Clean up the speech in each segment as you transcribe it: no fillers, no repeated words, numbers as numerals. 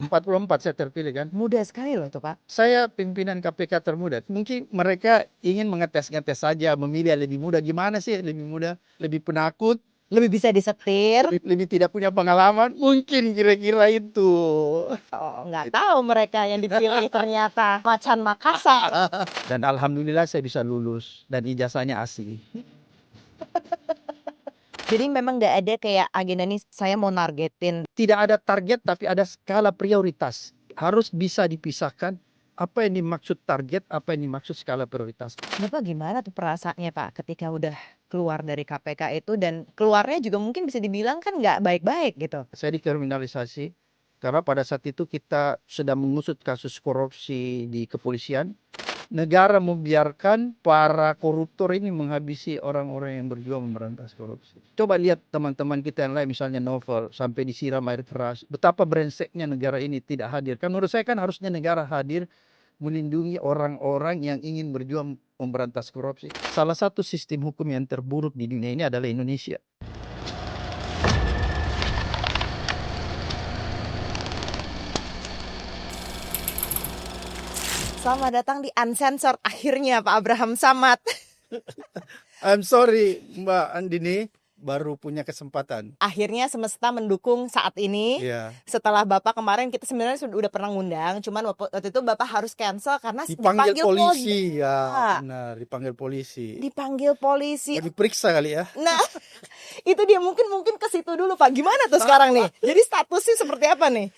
44 saya terpilih kan. Muda sekali loh tuh Pak. Saya pimpinan KPK termuda. Mungkin mereka ingin mengetes-ngetes saja, memilih yang lebih muda. Gimana sih lebih muda? Lebih penakut, Lebih bisa disetir. lebih tidak punya pengalaman? Mungkin kira-kira itu. Oh, nggak tahu mereka yang dipilih ternyata Macan Makassar. Dan alhamdulillah saya bisa lulus dan ijazahnya asli. Jadi memang nggak ada kayak agenda nih saya mau nargetin. Tidak ada target tapi ada skala prioritas. Harus bisa dipisahkan apa yang dimaksud target, apa yang dimaksud skala prioritas. Bapak gimana tuh perasaannya Pak ketika udah keluar dari KPK itu dan keluarnya juga mungkin bisa dibilang kan nggak baik-baik gitu. Saya dikriminalisasi karena pada saat itu kita sedang mengusut kasus korupsi di kepolisian. Negara membiarkan para koruptor ini menghabisi orang-orang yang berjuang memberantas korupsi. Coba lihat teman-teman kita yang lain, misalnya Novel, sampai disiram air keras. Betapa brengseknya negara ini tidak hadir. Kan menurut saya kan harusnya negara hadir melindungi orang-orang yang ingin berjuang memberantas korupsi. Salah satu sistem hukum yang terburuk di dunia ini adalah Indonesia. Selamat datang di Uncensored akhirnya Pak Abraham Samad. I'm sorry Mbak Andini, baru punya kesempatan. Akhirnya semesta mendukung saat ini. Iya. Setelah Bapak kemarin kita sebenarnya udah pernah ngundang, cuman waktu itu Bapak harus cancel karena Dipanggil polisi, ya benar, dipanggil polisi. Dipanggil polisi. Mau diperiksa kali ya. Nah, itu dia mungkin ke situ dulu Pak. Gimana tuh sekarang nih? Jadi statusnya seperti apa nih?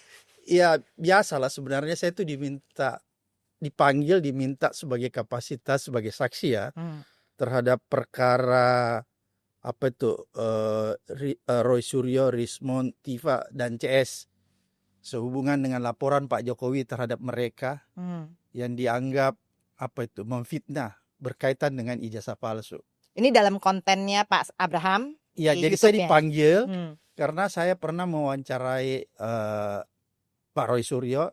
Ya biasalah, sebenarnya saya tuh dipanggil sebagai kapasitas sebagai saksi ya terhadap perkara apa itu Roy Suryo, Rismond, Tifa dan CS sehubungan dengan laporan Pak Jokowi terhadap mereka yang dianggap apa itu memfitnah berkaitan dengan ijazah palsu. Ini dalam kontennya Pak Abraham? Iya, jadi saya dipanggil karena saya pernah mewawancarai Pak Roy Suryo,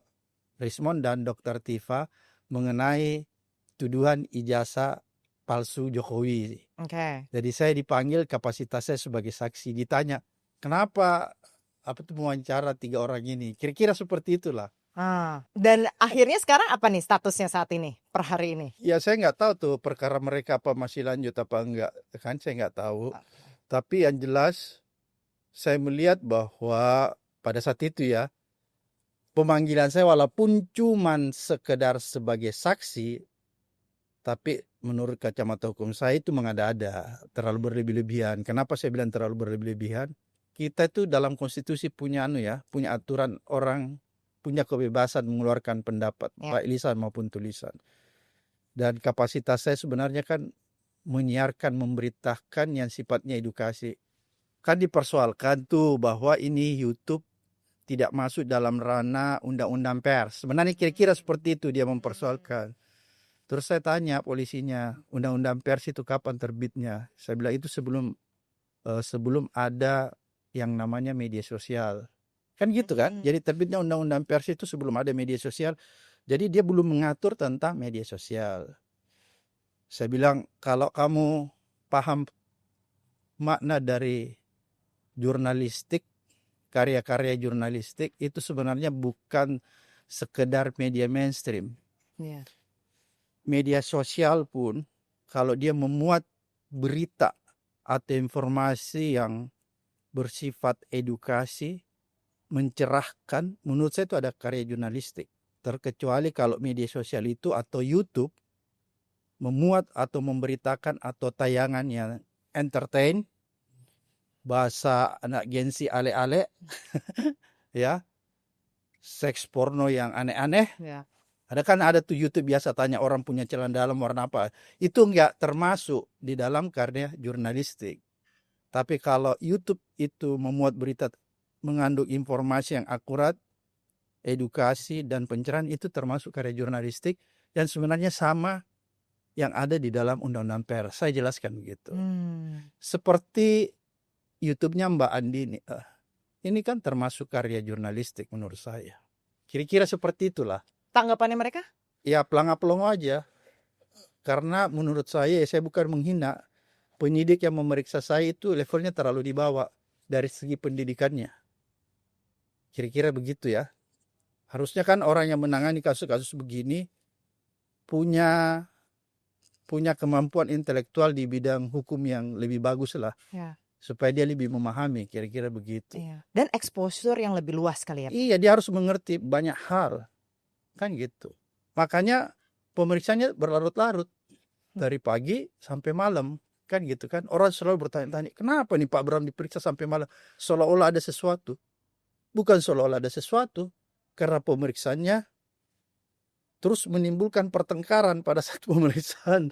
Rismond dan Dr. Tifa mengenai tuduhan ijazah palsu Jokowi. Jadi saya dipanggil, kapasitas saya sebagai saksi, ditanya kenapa mewawancara 3 orang ini. Kira-kira seperti itulah. Dan akhirnya sekarang apa nih statusnya saat ini per hari ini? Ya saya nggak tahu tuh perkara mereka apa masih lanjut apa enggak, kan saya nggak tahu. Tapi yang jelas saya melihat bahwa pada saat itu ya, pemanggilan saya walaupun cuman sekedar sebagai saksi, tapi menurut kacamata hukum saya itu mengada-ada, terlalu berlebih-lebihan. Kenapa saya bilang terlalu berlebih-lebihan? Kita itu dalam konstitusi punya punya aturan orang punya kebebasan mengeluarkan pendapat, baik lisan maupun tulisan. Dan kapasitas saya sebenarnya kan menyiarkan, memberitakan yang sifatnya edukasi. Kan dipersoalkan tuh bahwa ini YouTube tidak masuk dalam ranah undang-undang pers. Sebenarnya kira-kira seperti itu dia mempersoalkan. Terus saya tanya polisinya, undang-undang pers itu kapan terbitnya? Saya bilang itu sebelum ada yang namanya media sosial. Kan gitu kan? Jadi terbitnya undang-undang pers itu sebelum ada media sosial. Jadi dia belum mengatur tentang media sosial. Saya bilang kalau kamu paham makna dari jurnalistik, karya-karya jurnalistik itu sebenarnya bukan sekedar media mainstream. Media sosial pun kalau dia memuat berita atau informasi yang bersifat edukasi, mencerahkan, menurut saya itu ada karya jurnalistik. Terkecuali kalau media sosial itu atau YouTube memuat atau memberitakan atau tayangan yang entertain, bahasa anak Gen Z ale-ale, ya, seks porno yang aneh-aneh. Ada tuh YouTube biasa tanya orang punya celana dalam warna apa. Itu enggak termasuk di dalam karya jurnalistik. Tapi kalau YouTube itu memuat berita mengandung informasi yang akurat, edukasi dan pencerahan, itu termasuk karya jurnalistik dan sebenarnya sama yang ada di dalam undang-undang pers. Saya jelaskan begitu. Seperti YouTube-nya Mbak Andi ini kan termasuk karya jurnalistik menurut saya. Kira-kira seperti itulah. Tanggapannya mereka? Ya pelongo-pelongo aja. Karena menurut saya bukan menghina. Penyidik yang memeriksa saya itu levelnya terlalu di bawah dari segi pendidikannya. Kira-kira begitu ya. Harusnya kan orang yang menangani kasus-kasus begini punya kemampuan intelektual di bidang hukum yang lebih bagus lah, Ya, supaya dia lebih memahami, kira-kira begitu. iya. Dan exposure yang lebih luas kali ya. Iya, dia harus mengerti banyak hal, kan gitu. Makanya pemeriksaannya berlarut-larut dari pagi sampai malam, kan gitu kan. Orang selalu bertanya-tanya, kenapa nih Pak Bram diperiksa sampai malam? Seolah-olah ada sesuatu. Bukan seolah-olah ada sesuatu, karena pemeriksaannya terus menimbulkan pertengkaran pada saat pemeriksaan.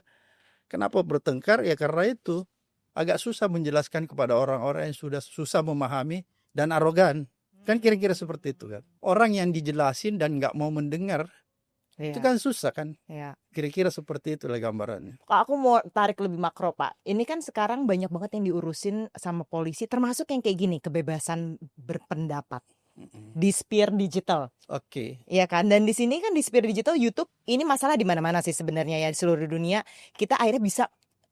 Kenapa bertengkar? Ya karena itu agak susah menjelaskan kepada orang-orang yang sudah susah memahami dan arogan. Kan kira-kira seperti itu kan. Orang yang dijelasin dan nggak mau mendengar, itu Iya, kan susah kan. iya. Kira-kira seperti itulah gambarannya. Kak, aku mau tarik lebih makro, Pak. Ini kan sekarang banyak banget yang diurusin sama polisi, termasuk yang kayak gini, kebebasan berpendapat di sphere digital. Oke. Iya kan? Dan di sini kan di sphere digital YouTube ini masalah di mana-mana sih sebenarnya ya, di seluruh dunia. Kita akhirnya bisa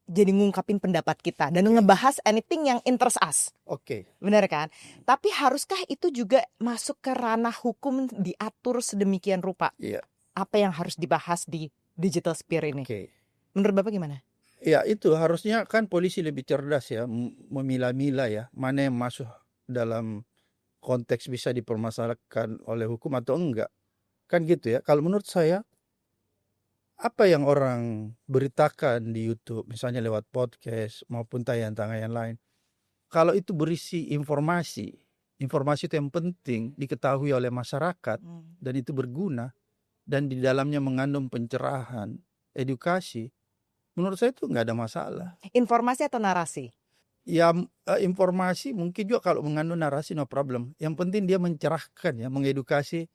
jadi ngungkapin pendapat kita dan ngebahas anything yang interest us. Oke. Benar kan? Tapi haruskah itu juga masuk ke ranah hukum, diatur sedemikian rupa? Iya. Apa yang harus dibahas di digital sphere ini? Oke. Menurut Bapak gimana? Ya itu harusnya kan polisi lebih cerdas ya, memilah-milah ya, mana yang masuk dalam konteks bisa dipermasalahkan oleh hukum atau enggak. Kan gitu ya. Kalau menurut saya, apa yang orang beritakan di YouTube, misalnya lewat podcast maupun tayangan-tayangan lain, kalau itu berisi informasi itu yang penting diketahui oleh masyarakat dan itu berguna dan di dalamnya mengandung pencerahan, edukasi, menurut saya itu nggak ada masalah. Informasi atau narasi? Ya informasi mungkin juga kalau mengandung narasi no problem. Yang penting dia mencerahkan ya, mengedukasi,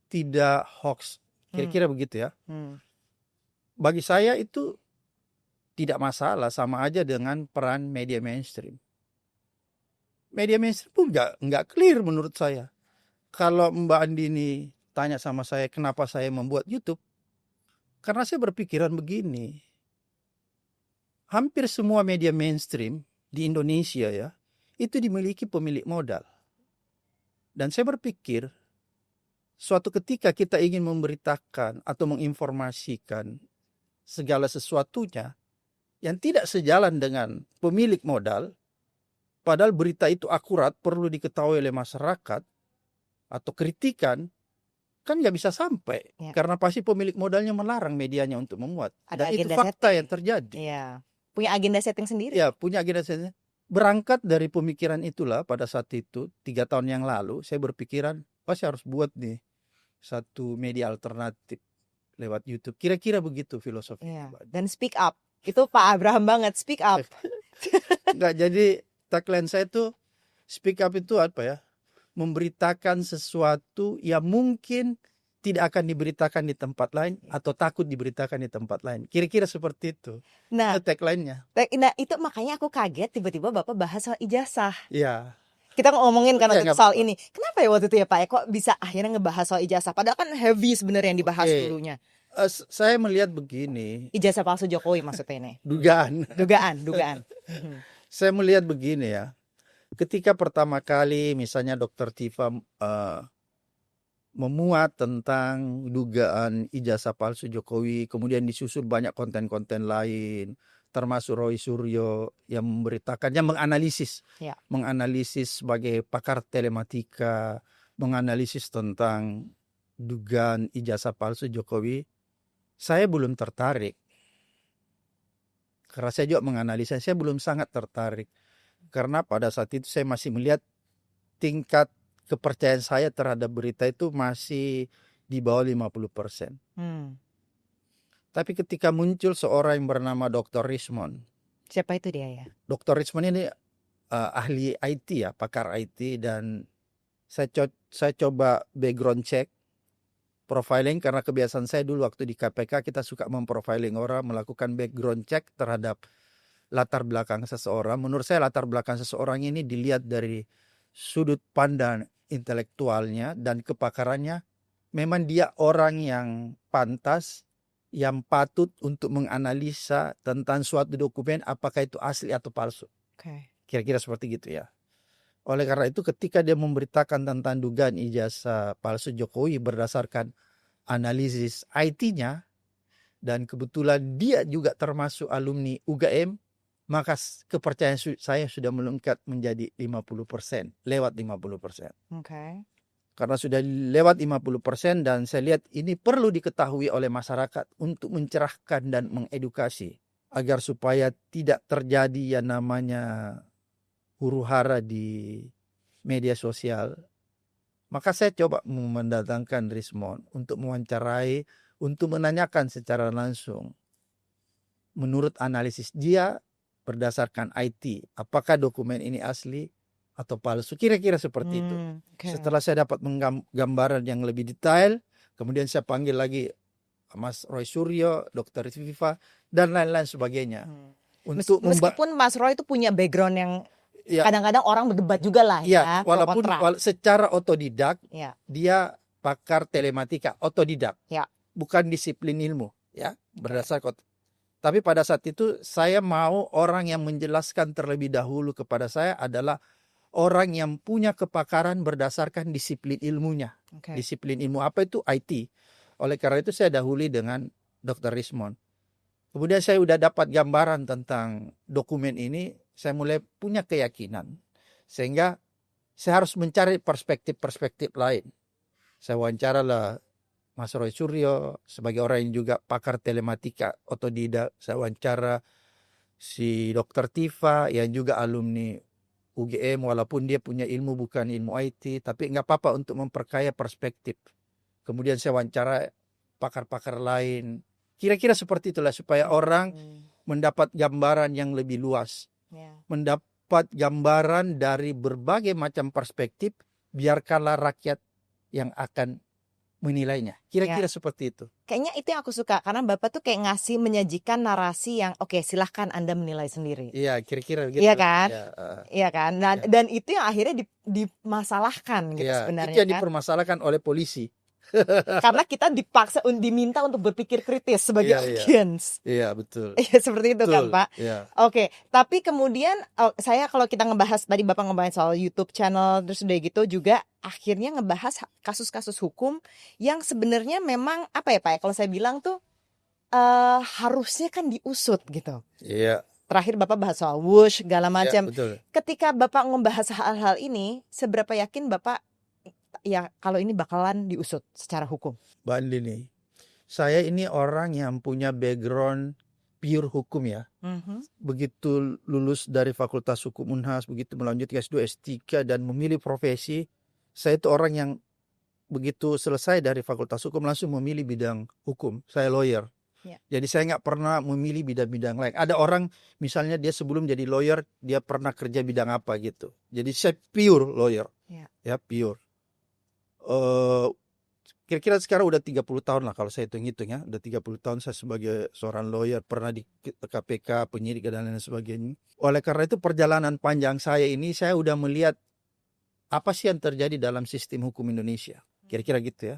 tidak hoax. Kira-kira begitu ya. Bagi saya itu tidak masalah, sama aja dengan peran media mainstream. Media mainstream pun nggak clear menurut saya. Kalau Mbak Andini tanya sama saya kenapa saya membuat YouTube, karena saya berpikiran begini. Hampir semua media mainstream di Indonesia ya, itu dimiliki pemilik modal. Dan saya berpikir, suatu ketika kita ingin memberitakan atau menginformasikan segala sesuatunya yang tidak sejalan dengan pemilik modal, padahal berita itu akurat, perlu diketahui oleh masyarakat, atau kritikan, kan nggak bisa sampai. Ya. Karena pasti pemilik modalnya melarang medianya untuk memuat. Ada Dan itu agenda fakta setting. yang terjadi. Iya. Punya agenda setting sendiri. Ya, punya agenda setting. Berangkat dari pemikiran itulah pada saat itu, 3 tahun yang lalu, saya berpikiran, pasti harus buat nih satu media alternatif lewat YouTube. Kira-kira begitu filosofi. Iya. Dan speak up. Itu Pak Abraham banget, speak up. Enggak, jadi tagline saya itu speak up itu apa ya? Memberitakan sesuatu yang mungkin tidak akan diberitakan di tempat lain atau takut diberitakan di tempat lain. Kira-kira seperti itu. Nah, Itu tagline-nya. nah itu makanya aku kaget tiba-tiba Bapak bahas soal ijazah. Iya. Kita ngomongin kan Ya, waktu nggak soal apa-apa. ini. Kenapa ya waktu itu ya Pak ya kok bisa akhirnya ngebahas soal ijazah? Padahal kan heavy sebenarnya yang dibahas Oke. dulunya. Saya melihat begini, Ijazah palsu Jokowi maksudnya ini. dugaan. Dugaan. Saya melihat begini ya. Ketika pertama kali misalnya Dr. Tifa memuat tentang dugaan ijazah palsu Jokowi, kemudian disusul banyak konten-konten lain, termasuk Roy Suryo yang memberitakannya, menganalisis sebagai pakar telematika, menganalisis tentang dugaan ijazah palsu Jokowi. Saya belum tertarik. Karena saya juga menganalisa, saya belum sangat tertarik. Karena pada saat itu saya masih melihat tingkat kepercayaan saya terhadap berita itu masih di bawah 50%. Tapi ketika muncul seorang yang bernama Dr. Rismond. Siapa itu dia ya? Dr. Rismond ini ahli IT ya, pakar IT, dan saya coba background check, profiling, karena kebiasaan saya dulu waktu di KPK kita suka memprofiling orang, melakukan background check terhadap latar belakang seseorang. Menurut saya latar belakang seseorang ini dilihat dari sudut pandang intelektualnya dan kepakarannya. Memang dia orang yang pantas, yang patut untuk menganalisa tentang suatu dokumen apakah itu asli atau palsu. Okay. Kira-kira seperti gitu ya. Oleh karena itu ketika dia memberitakan tentang dugaan ijazah palsu Jokowi berdasarkan analisis IT-nya, dan kebetulan dia juga termasuk alumni UGM, maka kepercayaan saya sudah melonjak menjadi 50%, lewat 50%. Oke. Karena sudah lewat 50% dan saya lihat ini perlu diketahui oleh masyarakat untuk mencerahkan dan mengedukasi agar supaya tidak terjadi yang namanya huru-hara di media sosial. Maka saya coba mendatangkan Rismond untuk mewawancarai, untuk menanyakan secara langsung menurut analisis dia berdasarkan IT, apakah dokumen ini asli atau palsu, kira-kira seperti itu. Oke. Setelah saya dapat gambaran yang lebih detail, kemudian saya panggil lagi Mas Roy Suryo, Dr. Viva, dan lain-lain sebagainya. Untuk Meskipun Mas Roy itu punya background yang ya, kadang-kadang orang berdebat juga lah ya, pro walaupun kontra. secara otodidak, Ya. dia pakar telematika, otodidak, Ya. bukan disiplin ilmu, ya, berdasarkan. Tapi pada saat itu saya mau orang yang menjelaskan terlebih dahulu kepada saya adalah orang yang punya kepakaran berdasarkan disiplin ilmunya. Oke. Disiplin ilmu apa itu? IT. Oleh karena itu saya dahului dengan Dr. Rismond. Kemudian saya sudah dapat gambaran tentang dokumen ini, saya mulai punya keyakinan. Sehingga saya harus mencari perspektif-perspektif lain. Saya wawancaralah Mas Roy Suryo sebagai orang yang juga pakar telematika otodidak. Saya wawancara si Dr. Tifa yang juga alumni UGM, walaupun dia punya ilmu bukan ilmu IT, tapi nggak apa-apa untuk memperkaya perspektif. Kemudian saya wawancara pakar-pakar lain. Kira-kira seperti itulah supaya orang mendapat gambaran yang lebih luas. Mendapat gambaran dari berbagai macam perspektif, biarkanlah rakyat yang akan menilainya. Kira-kira seperti itu. Kayaknya itu yang aku suka, karena Bapak tuh kayak ngasih, menyajikan narasi yang oke, silahkan Anda menilai sendiri. Iya, kira-kira gitu. Iya kan? Ya, iya kan? Nah, dan itu yang akhirnya dimasalahkan gitu sebenarnya. Itu yang kan? dipermasalahkan oleh polisi. Karena kita diminta untuk berpikir kritis sebagai audiens. Iya, betul. Iya, seperti itu kan, Pak. Iya. Oke, tapi kemudian saya kalau kita ngebahas, tadi Bapak ngebahas soal YouTube channel, terus udah gitu juga akhirnya ngebahas kasus-kasus hukum yang sebenarnya memang apa ya Pak, kalau saya bilang tuh harusnya kan diusut gitu. Iya. Terakhir Bapak bahas soal Wush segala macam. Betul. Ketika Bapak ngebahas hal-hal ini, seberapa yakin Bapak ya kalau ini bakalan diusut secara hukum? Mbak Andini, saya ini orang yang punya background pure hukum ya. Begitu lulus dari Fakultas Hukum Unhas, begitu melanjutkan S2, S3 dan memilih profesi, saya itu orang yang begitu selesai dari Fakultas Hukum langsung memilih bidang hukum. Saya lawyer. Jadi saya nggak pernah memilih bidang-bidang lain. Ada orang misalnya dia sebelum jadi lawyer, dia pernah kerja bidang apa gitu. Jadi saya pure lawyer. Ya, pure. Kira-kira sekarang udah 30 tahun lah kalau saya hitung-hitung ya. Udah 30 tahun saya sebagai seorang lawyer, pernah di KPK, penyidik dan lain sebagainya. Oleh karena itu perjalanan panjang saya ini, saya udah melihat apa sih yang terjadi dalam sistem hukum Indonesia. Kira-kira gitu ya.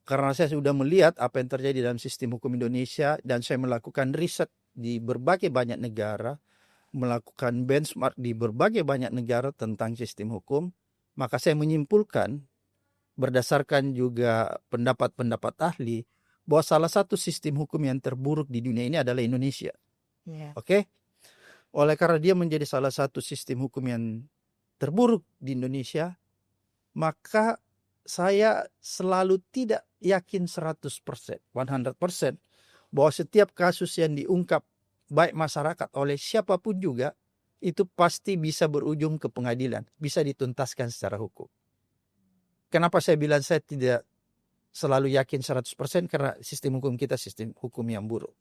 Karena saya sudah melihat apa yang terjadi dalam sistem hukum Indonesia dan saya melakukan riset di berbagai banyak negara, melakukan benchmark di berbagai banyak negara tentang sistem hukum, maka saya menyimpulkan berdasarkan juga pendapat-pendapat ahli bahwa salah satu sistem hukum yang terburuk di dunia ini adalah Indonesia. Oke? Oleh karena dia menjadi salah satu sistem hukum yang terburuk di Indonesia, maka saya selalu tidak yakin 100%, 100% bahwa setiap kasus yang diungkap baik masyarakat oleh siapapun juga itu pasti bisa berujung ke pengadilan, bisa dituntaskan secara hukum. Kenapa saya bilang saya tidak selalu yakin 100%? Karena sistem hukum kita sistem hukum yang buruk.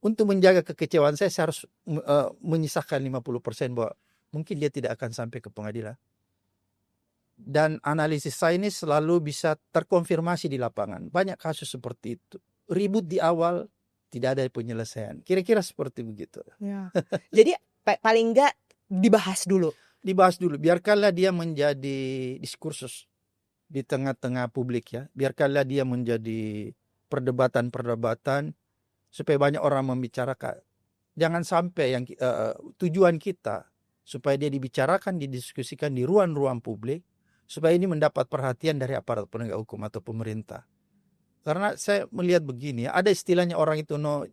Untuk menjaga kekecewaan saya harus menyisakan 50% bahwa mungkin dia tidak akan sampai ke pengadilan. Dan analisis saya ini selalu bisa terkonfirmasi di lapangan. Banyak kasus seperti itu. Ribut di awal, tidak ada penyelesaian. Kira-kira seperti begitu. Jadi paling enggak dibahas dulu. Dibahas dulu. Biarkanlah dia menjadi diskursus di tengah-tengah publik ya. Biarkanlah dia menjadi perdebatan-perdebatan supaya banyak orang membicarakan. Jangan sampai yang tujuan kita supaya dia dibicarakan, didiskusikan di ruang-ruang publik, supaya ini mendapat perhatian dari aparat penegak hukum atau pemerintah. Karena saya melihat begini, ada istilahnya orang itu no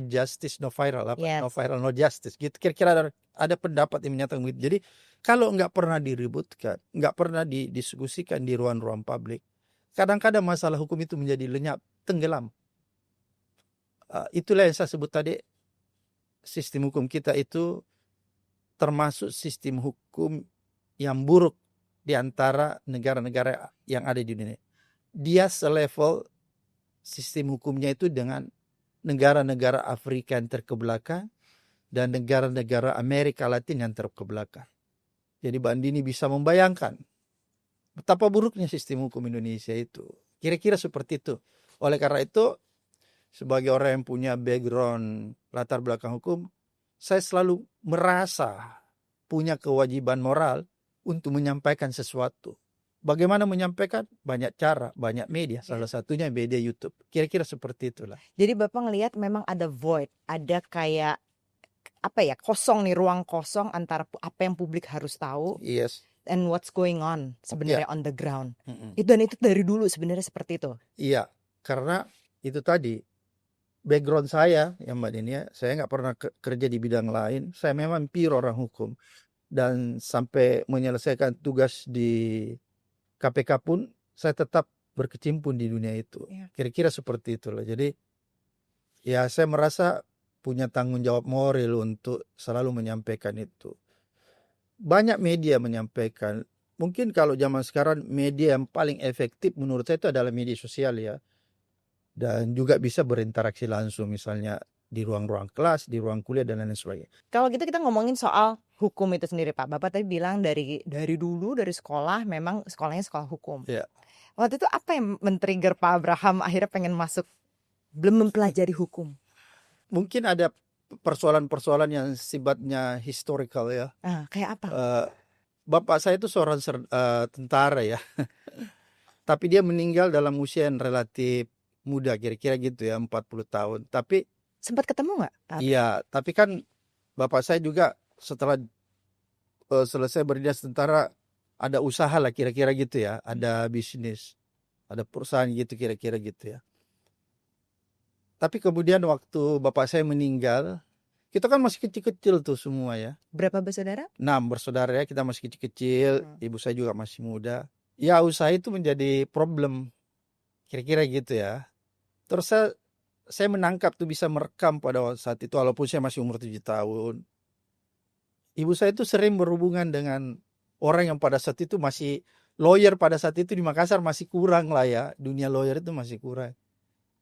justice, no viral, no Yes. viral, no justice. Gitu. Kira-kira ada pendapat yang menyatakan begitu. Jadi kalau nggak pernah diributkan, nggak pernah didiskusikan di ruang-ruang publik, kadang-kadang masalah hukum itu menjadi lenyap, tenggelam. Itulah yang saya sebut tadi, sistem hukum kita itu termasuk sistem hukum yang buruk di antara negara-negara yang ada di dunia. Dia selevel sistem hukumnya itu dengan negara-negara Afrika yang terkebelakang dan negara-negara Amerika Latin yang terkebelakang. Jadi Mbak Andini bisa membayangkan betapa buruknya sistem hukum Indonesia itu. Kira-kira seperti itu. Oleh karena itu, sebagai orang yang punya background latar belakang hukum, saya selalu merasa punya kewajiban moral untuk menyampaikan sesuatu. Bagaimana menyampaikan? Banyak cara, banyak media. Salah satunya media YouTube. Kira-kira seperti itulah. Jadi Bapak ngelihat memang ada void, ada kayak apa ya, kosong nih, ruang kosong antara apa yang publik harus tahu Yes. and what's going on sebenarnya on the ground. Mm-mm. Dan itu dari dulu sebenarnya seperti itu. Iya, karena itu tadi background saya ya Mbak Dini, saya nggak pernah kerja di bidang lain. Saya memang pure orang hukum dan sampai menyelesaikan tugas di KPK pun saya tetap berkecimpung di dunia itu. Iya. Kira-kira seperti itulah. Jadi ya saya merasa punya tanggung jawab moral untuk selalu menyampaikan itu. Banyak media menyampaikan. Mungkin kalau zaman sekarang media yang paling efektif menurut saya itu adalah media sosial ya. Dan juga bisa berinteraksi langsung misalnya di ruang-ruang kelas, di ruang kuliah dan lain sebagainya. Kalau gitu kita ngomongin soal hukum itu sendiri Pak. Bapak tadi bilang dari dulu dari sekolah memang sekolahnya sekolah hukum. Ya. Waktu itu apa yang men-trigger Pak Abraham akhirnya pengen masuk belum mempelajari hukum? Mungkin ada persoalan-persoalan yang sifatnya historical ya. Kayak apa? Bapak saya itu seorang tentara ya. Tapi dia meninggal dalam usia yang relatif muda, kira-kira gitu ya, 40 tahun. Tapi sempat ketemu nggak? iya, tapi kan bapak saya juga setelah selesai berdinas tentara ada usaha lah kira-kira gitu ya, ada bisnis, ada perusahaan gitu kira-kira gitu ya. Tapi kemudian waktu bapak saya meninggal, kita kan masih kecil-kecil tuh semua ya. Berapa bersaudara? 6 bersaudara ya, kita masih kecil-kecil, ibu saya juga masih muda. Ya usaha itu menjadi problem, kira-kira gitu ya. Terus saya menangkap tuh bisa merekam pada saat itu walaupun saya masih umur 7 tahun. Ibu saya itu sering berhubungan dengan orang yang pada saat itu masih lawyer, pada saat itu di Makassar masih kurang lah ya. Dunia lawyer itu masih kurang.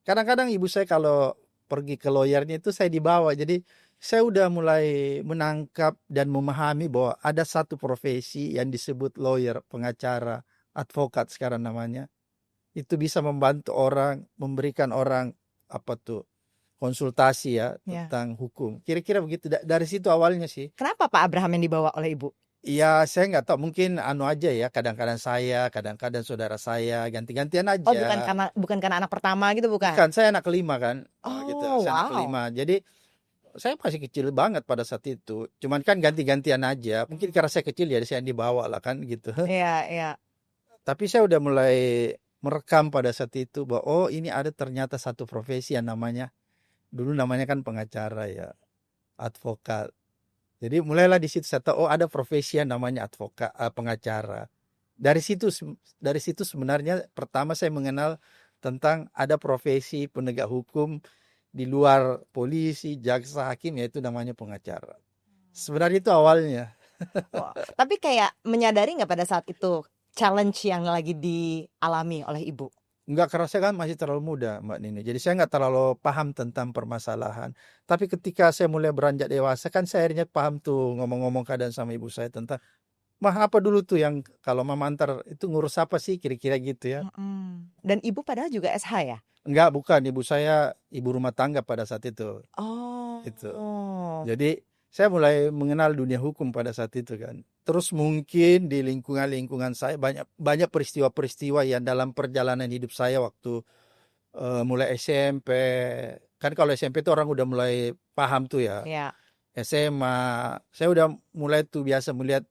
Kadang-kadang ibu saya kalau pergi ke lawyernya itu saya dibawa. Jadi saya udah mulai menangkap dan memahami bahwa ada satu profesi yang disebut lawyer, pengacara, advokat sekarang namanya. Itu bisa membantu orang, memberikan orang konsultasi ya tentang hukum. Kira-kira begitu. Dari situ awalnya sih. Kenapa Pak Abraham yang dibawa oleh ibu? Iya, saya nggak tahu. Mungkin aja ya. Kadang-kadang saya, kadang-kadang saudara saya, ganti-gantian aja. Oh, bukan karena anak pertama gitu, bukan? Bukan, saya anak kelima kan. Oh, gitu. Saya anak kelima. Jadi saya masih kecil banget pada saat itu. Cuman kan ganti-gantian aja. Mungkin karena saya kecil ya saya yang dibawa lah kan gitu. Iya. Tapi saya udah mulai merekam pada saat itu bahwa ini ada ternyata satu profesi yang namanya, dulu namanya kan pengacara ya, advokat. Jadi mulailah di situ saya tahu ada profesi yang namanya advokat, pengacara. Dari situ sebenarnya pertama saya mengenal tentang ada profesi penegak hukum di luar polisi, jaksa, hakim, yaitu namanya pengacara. Sebenarnya itu awalnya. Tapi kayak menyadari nggak pada saat itu challenge yang lagi dialami oleh ibu? Nggak kerasa kan masih terlalu muda Mbak Nini. Jadi saya nggak terlalu paham tentang permasalahan. Tapi ketika saya mulai beranjak dewasa kan saya akhirnya paham tuh ngomong-ngomong kadang sama ibu saya tentang, mah apa dulu tuh yang kalau mama antar itu ngurus apa sih kira-kira gitu ya. Dan ibu padahal juga SH ya? Enggak, bukan. Ibu saya ibu rumah tangga pada saat itu. Oh. Itu. Jadi saya mulai mengenal dunia hukum pada saat itu kan. Terus mungkin di lingkungan saya banyak peristiwa-peristiwa yang dalam perjalanan hidup saya waktu mulai SMP. Kan kalau SMP itu orang udah mulai paham tuh ya. Iya. SMA, saya udah mulai tuh biasa melihat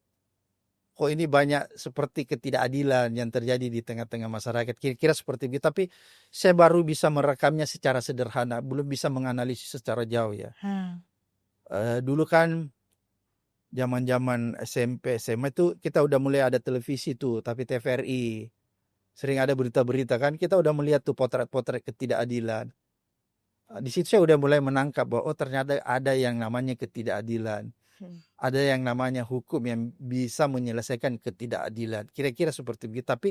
kok ini banyak seperti ketidakadilan yang terjadi di tengah-tengah masyarakat. Kira-kira seperti itu. Tapi saya baru bisa merekamnya secara sederhana, belum bisa menganalisis secara jauh ya. Dulu kan zaman-zaman SMP, SMA itu kita udah mulai ada televisi tuh, tapi TVRI. Sering ada berita-berita kan, kita udah melihat tuh potret-potret ketidakadilan. Di situ saya udah mulai menangkap bahwa ternyata ada yang namanya ketidakadilan. Ada yang namanya hukum yang bisa menyelesaikan ketidakadilan. Kira-kira seperti begitu. Tapi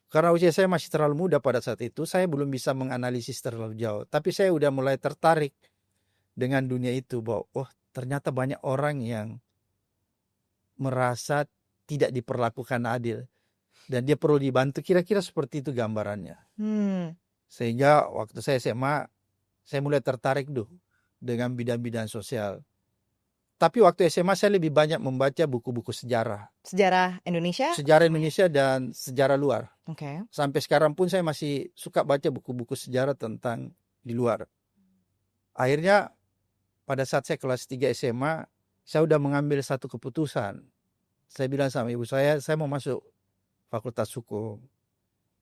karena usia saya masih terlalu muda pada saat itu, saya belum bisa menganalisis terlalu jauh. Tapi saya udah mulai tertarik dengan dunia itu bahwa ternyata banyak orang yang merasa tidak diperlakukan adil dan dia perlu dibantu. Kira-kira seperti itu gambarannya. Sehingga waktu saya SMA, saya mulai tertarik dengan bidang-bidang sosial. Tapi waktu SMA saya lebih banyak membaca buku-buku sejarah. Sejarah Indonesia? Sejarah Indonesia dan sejarah luar. Oke. Sampai sekarang pun saya masih suka baca buku-buku sejarah tentang di luar. Akhirnya pada saat saya kelas 3 SMA, saya udah mengambil satu keputusan. Saya bilang sama ibu saya mau masuk Fakultas Hukum.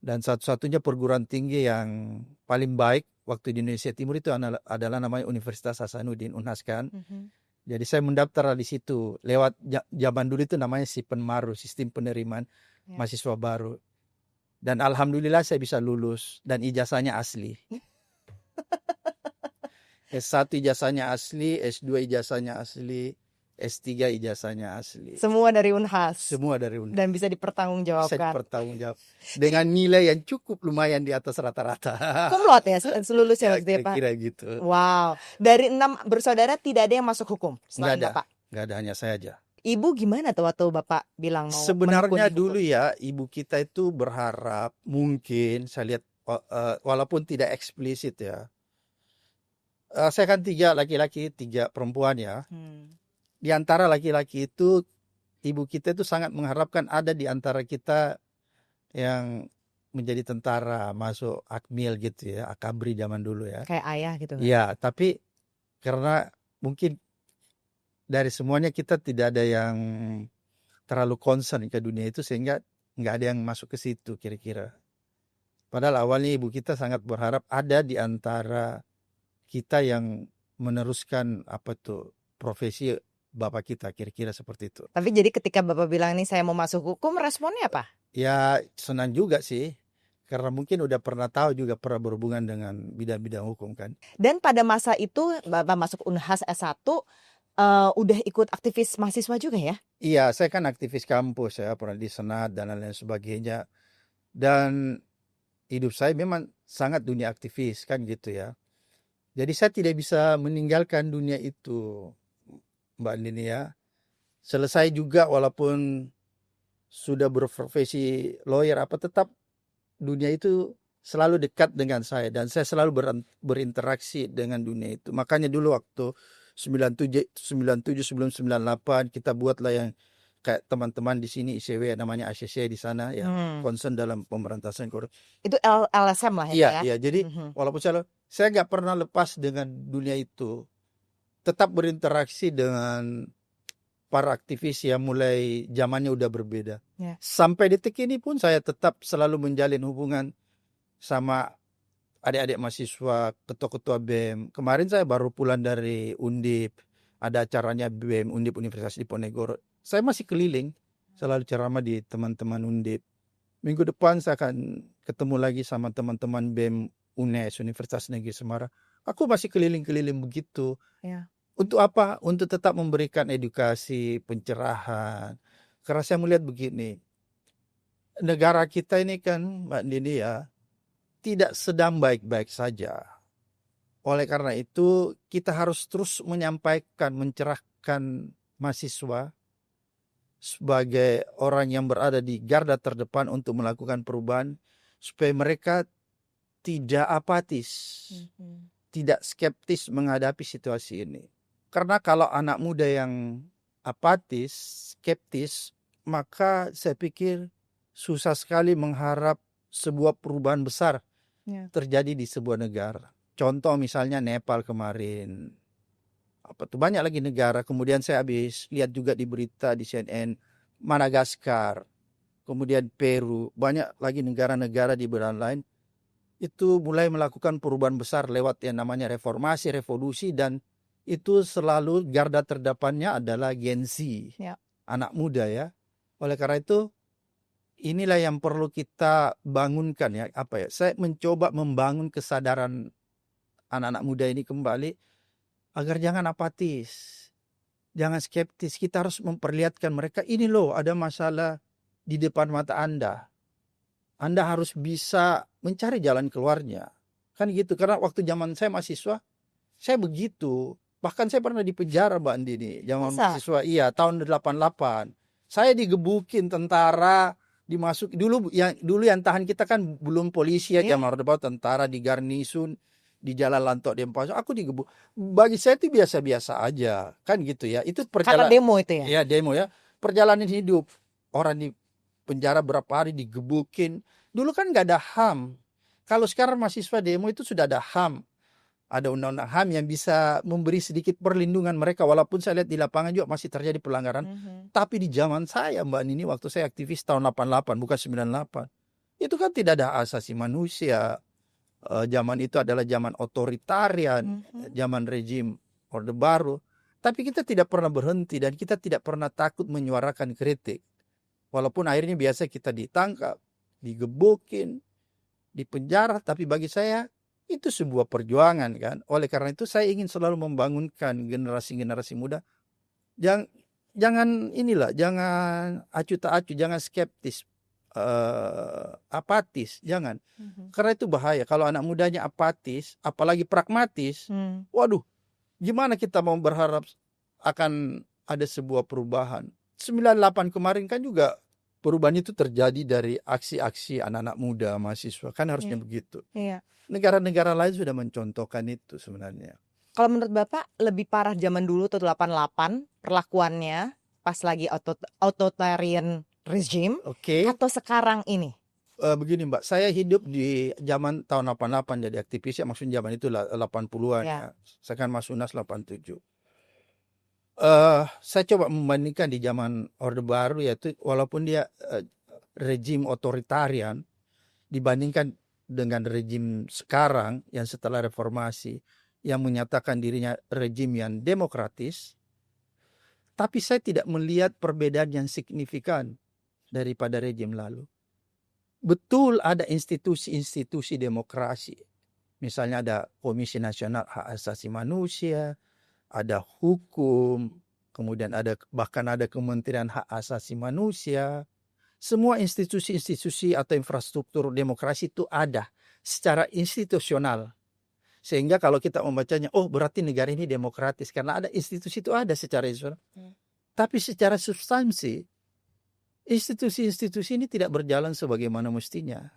Dan satu-satunya perguruan tinggi yang paling baik waktu di Indonesia Timur itu adalah namanya Universitas Hasanuddin, Unhas kan. Jadi saya mendaftar di situ lewat zaman dulu itu namanya SIPENMARU, Sistem Penerimaan Mahasiswa Baru. Dan alhamdulillah saya bisa lulus dan ijazahnya asli. S1 ijazahnya asli, S2 ijazahnya asli, S3 ijazahnya asli. Semua dari Unhas. Semua dari Unhas. Dan bisa dipertanggungjawabkan. Bisa dipertanggungjawab. Dengan nilai yang cukup lumayan di atas rata-rata. Kumlot ya selulusnya maksudnya Pak? Kira-kira gitu. Wow. Dari 6 bersaudara tidak ada yang masuk hukum selain Bapak? Nggak ada, hanya saya aja. Ibu gimana tuh waktu Bapak bilang mau sebenarnya dulu ya, ibu kita itu berharap mungkin, saya lihat walaupun tidak eksplisit ya. Saya kan 3 laki-laki, 3 perempuan ya. Di antara laki-laki itu, ibu kita itu sangat mengharapkan ada di antara kita yang menjadi tentara, masuk Akmil gitu ya, Akabri zaman dulu ya. Kayak ayah gitu kan? Iya, tapi karena mungkin dari semuanya kita tidak ada yang terlalu concern ke dunia itu sehingga nggak ada yang masuk ke situ kira-kira. Padahal awalnya ibu kita sangat berharap ada di antara kita yang meneruskan profesi bapak kita, kira-kira seperti itu. Tapi jadi ketika Bapak bilang nih saya mau masuk hukum, responnya apa? Ya senang juga sih, karena mungkin udah pernah tahu juga pernah berhubungan dengan bidang-bidang hukum kan. Dan pada masa itu Bapak masuk Unhas S1, udah ikut aktivis mahasiswa juga ya? Iya, saya kan aktivis kampus ya, pernah di Senat dan lain sebagainya. Dan hidup saya memang sangat dunia aktivis kan gitu ya. Jadi saya tidak bisa meninggalkan dunia itu, Mbak Andini ya. Selesai juga walaupun sudah berprofesi lawyer tetap dunia itu selalu dekat dengan saya dan saya selalu berinteraksi dengan dunia itu. Makanya dulu waktu 97 sebelum 98 kita buatlah yang kayak teman-teman di sini ICW namanya ACC di sana ya, concern dalam pemberantasan korupsi. Itu LSM lah ya. Iya, jadi walaupun saya nggak pernah lepas dengan dunia itu. Tetap berinteraksi dengan para aktivis yang mulai zamannya udah berbeda. Sampai detik ini pun saya tetap selalu menjalin hubungan sama adik-adik mahasiswa, ketua-ketua BEM. Kemarin saya baru pulang dari Undip, ada acaranya BEM Undip Universitas Diponegoro. Saya masih keliling, selalu ceramah di teman-teman Undip. Minggu depan saya akan ketemu lagi sama teman-teman BEM UNES, Universitas Negeri Semarang. Aku masih keliling-keliling begitu. Ya. Untuk apa? Untuk tetap memberikan edukasi, pencerahan. Karena saya melihat begini, negara kita ini kan, Mbak Dini ya, tidak sedang baik-baik saja. Oleh karena itu, kita harus terus menyampaikan, mencerahkan mahasiswa sebagai orang yang berada di garda terdepan untuk melakukan perubahan, supaya mereka tidak apatis, tidak skeptis menghadapi situasi ini. Karena kalau anak muda yang apatis, skeptis, maka saya pikir susah sekali mengharap sebuah perubahan besar terjadi di sebuah negara. Contoh misalnya Nepal kemarin. apa tuh banyak lagi negara. Kemudian saya habis lihat juga di berita di CNN, Madagaskar, kemudian Peru, banyak lagi negara-negara di belahan lain itu mulai melakukan perubahan besar lewat yang namanya reformasi, revolusi, dan itu selalu garda terdepannya adalah Gen Z, Ya. anak muda ya. Oleh karena itu inilah yang perlu kita bangunkan ya, apa ya? Saya mencoba membangun kesadaran anak-anak muda ini kembali agar jangan apatis, jangan skeptis. Kita harus memperlihatkan mereka ini loh ada masalah di depan mata Anda. Anda harus bisa mencari jalan keluarnya. Kan gitu. Karena waktu zaman saya mahasiswa, saya begitu. Bahkan saya pernah di penjara Mbak Andini. Zaman Masa? mahasiswa, iya tahun 88. Saya digebukin tentara, dimasuk dulu yang tahan kita kan belum polisi ya, Iya. zaman Orde Baru, tentara di garnisun di Jalan Lantok Denpasar. Aku digebuk. Bagi saya itu biasa-biasa aja. Kan gitu ya. Itu Karena perjalanan demo itu ya. ya demo ya. Perjalanan hidup. Orang di penjara berapa hari digebukin. Dulu kan nggak ada HAM. Kalau sekarang mahasiswa demo itu sudah ada HAM. Ada undang-undang HAM yang bisa memberi sedikit perlindungan mereka. Walaupun saya lihat di lapangan juga masih terjadi pelanggaran. Tapi di zaman saya Mbak Nini, waktu saya aktivis tahun 88, bukan 98. Itu kan tidak ada asasi manusia. Zaman itu adalah zaman otoritarian. Zaman rejim Orde Baru. Tapi kita tidak pernah berhenti dan kita tidak pernah takut menyuarakan kritik. Walaupun akhirnya biasa kita ditangkap, digebukin, dipenjara, tapi bagi saya itu sebuah perjuangan kan. Oleh karena itu saya ingin selalu membangunkan generasi-generasi muda. Jangan jangan acuh tak acuh, jangan skeptis, apatis, jangan. Karena itu bahaya kalau anak mudanya apatis, apalagi pragmatis. Waduh, gimana kita mau berharap akan ada sebuah perubahan? 98 kemarin kan juga perubahan itu terjadi dari aksi-aksi anak-anak muda, mahasiswa. Kan harusnya begitu. Iya. Negara-negara lain sudah mencontohkan itu sebenarnya. Kalau menurut Bapak lebih parah zaman dulu tuh 88 perlakuannya pas lagi authoritarian regime Oke. atau sekarang ini? Begini Mbak, saya hidup di zaman tahun 88 jadi aktivis ya, maksudnya zaman itu 80-an Ya. ya. Saya kan masuk UNAS 87. Saya coba membandingkan di zaman Orde Baru yaitu walaupun dia rejim otoritarian dibandingkan dengan rejim sekarang yang setelah reformasi yang menyatakan dirinya rejim yang demokratis, tapi saya tidak melihat perbedaan yang signifikan daripada rejim lalu. Betul ada institusi-institusi demokrasi, misalnya ada Komisi Nasional Hak Asasi Manusia, ada hukum, kemudian bahkan ada Kementerian Hak Asasi Manusia. Semua institusi-institusi atau infrastruktur demokrasi itu ada secara institusional. Sehingga kalau kita membacanya, oh berarti negara ini demokratis. Karena ada institusi itu ada secara institusional. Tapi secara substansi, institusi-institusi ini tidak berjalan sebagaimana mestinya.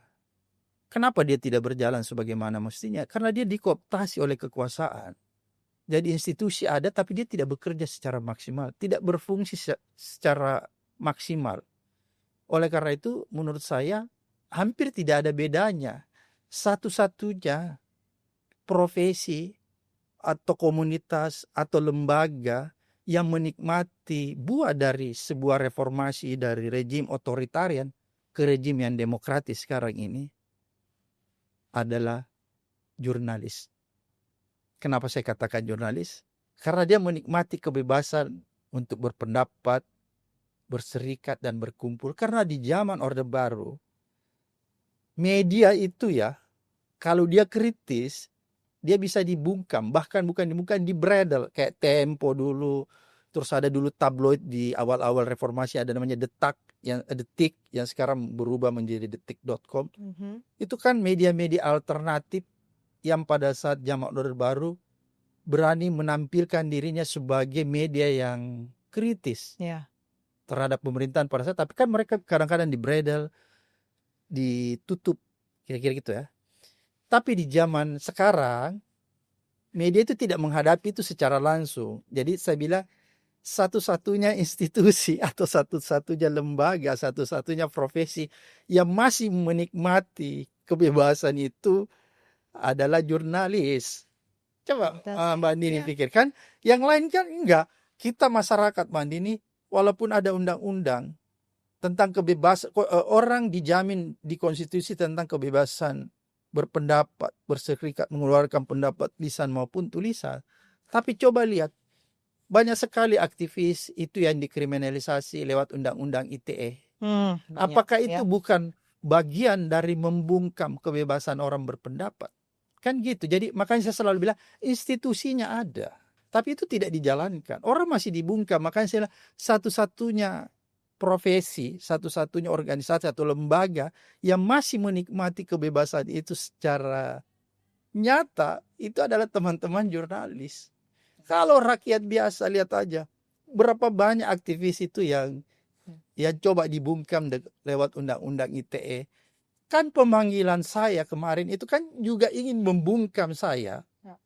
Kenapa dia tidak berjalan sebagaimana mestinya? Karena dia dikooptasi oleh kekuasaan. Jadi institusi ada tapi dia tidak bekerja secara maksimal. Tidak berfungsi secara maksimal. Oleh karena itu menurut saya hampir tidak ada bedanya. Satu-satunya profesi atau komunitas atau lembaga yang menikmati buah dari sebuah reformasi dari rejim otoritarian ke rejim yang demokratis sekarang ini adalah jurnalis. Kenapa saya katakan jurnalis? Karena dia menikmati kebebasan untuk berpendapat, berserikat dan berkumpul. Karena di zaman Orde Baru, media itu ya, kalau dia kritis, dia bisa dibungkam. Bahkan bukan dibungkam, dibredel. Kayak Tempo dulu. Terus ada dulu tabloid di awal-awal reformasi, ada namanya Detik, yang sekarang berubah menjadi detik.com. Itu kan media-media alternatif yang pada saat zaman Orde Baru berani menampilkan dirinya sebagai media yang kritis terhadap pemerintahan pada saat, tapi kan mereka kadang-kadang dibredel, ditutup, kira-kira gitu ya. Tapi di zaman sekarang media itu tidak menghadapi itu secara langsung. Jadi saya bilang satu-satunya institusi atau satu-satunya lembaga, satu-satunya profesi yang masih menikmati kebebasan itu adalah jurnalis. Coba Betul. Mbak Andini Iya. pikirkan. Yang lain kan enggak. Kita masyarakat Mbak Andini, walaupun ada undang-undang tentang kebebasan, orang dijamin di konstitusi tentang kebebasan berpendapat, berserikat, mengeluarkan pendapat lisan maupun tulisan. Tapi coba lihat, banyak sekali aktivis itu yang dikriminalisasi lewat undang-undang ITE. Banyak, Apakah ya. itu bukan bagian dari membungkam kebebasan orang berpendapat? Kan gitu. Jadi makanya saya selalu bilang institusinya ada, tapi itu tidak dijalankan. Orang masih dibungkam. Makanya saya bilang satu-satunya profesi, satu-satunya organisasi atau lembaga yang masih menikmati kebebasan itu secara nyata itu adalah teman-teman jurnalis. Kalau rakyat biasa, lihat aja berapa banyak aktivis itu yang coba dibungkam lewat undang-undang ITE. Kan pemanggilan saya kemarin itu kan juga ingin membungkam saya, Ya.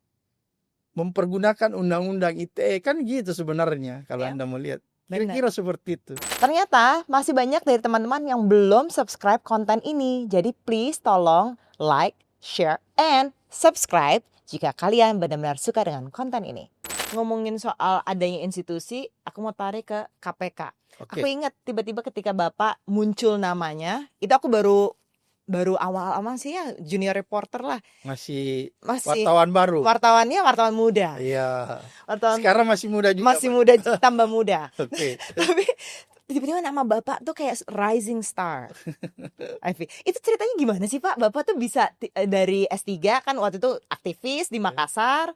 mempergunakan undang-undang ITE, kan gitu sebenarnya kalau Ya. Anda melihat. Benar. Kira-kira seperti itu. Ternyata masih banyak dari teman-teman yang belum subscribe konten ini. Jadi please tolong like, share, and subscribe jika kalian benar-benar suka dengan konten ini. Ngomongin soal adanya institusi, aku mau tarik ke KPK. Oke. Aku ingat tiba-tiba ketika Bapak muncul namanya, itu aku baru awal-awal sih ya, junior reporter lah. Masih Masih wartawan baru. wartawannya wartawan muda. Iya. Wartawan Sekarang masih muda juga. masih muda tambah muda. Oke. Tapi tiba-tiba nama Bapak tuh kayak rising star. Ivy. Itu ceritanya gimana sih Pak? Bapak tuh bisa dari S3 kan waktu itu aktivis di Makassar.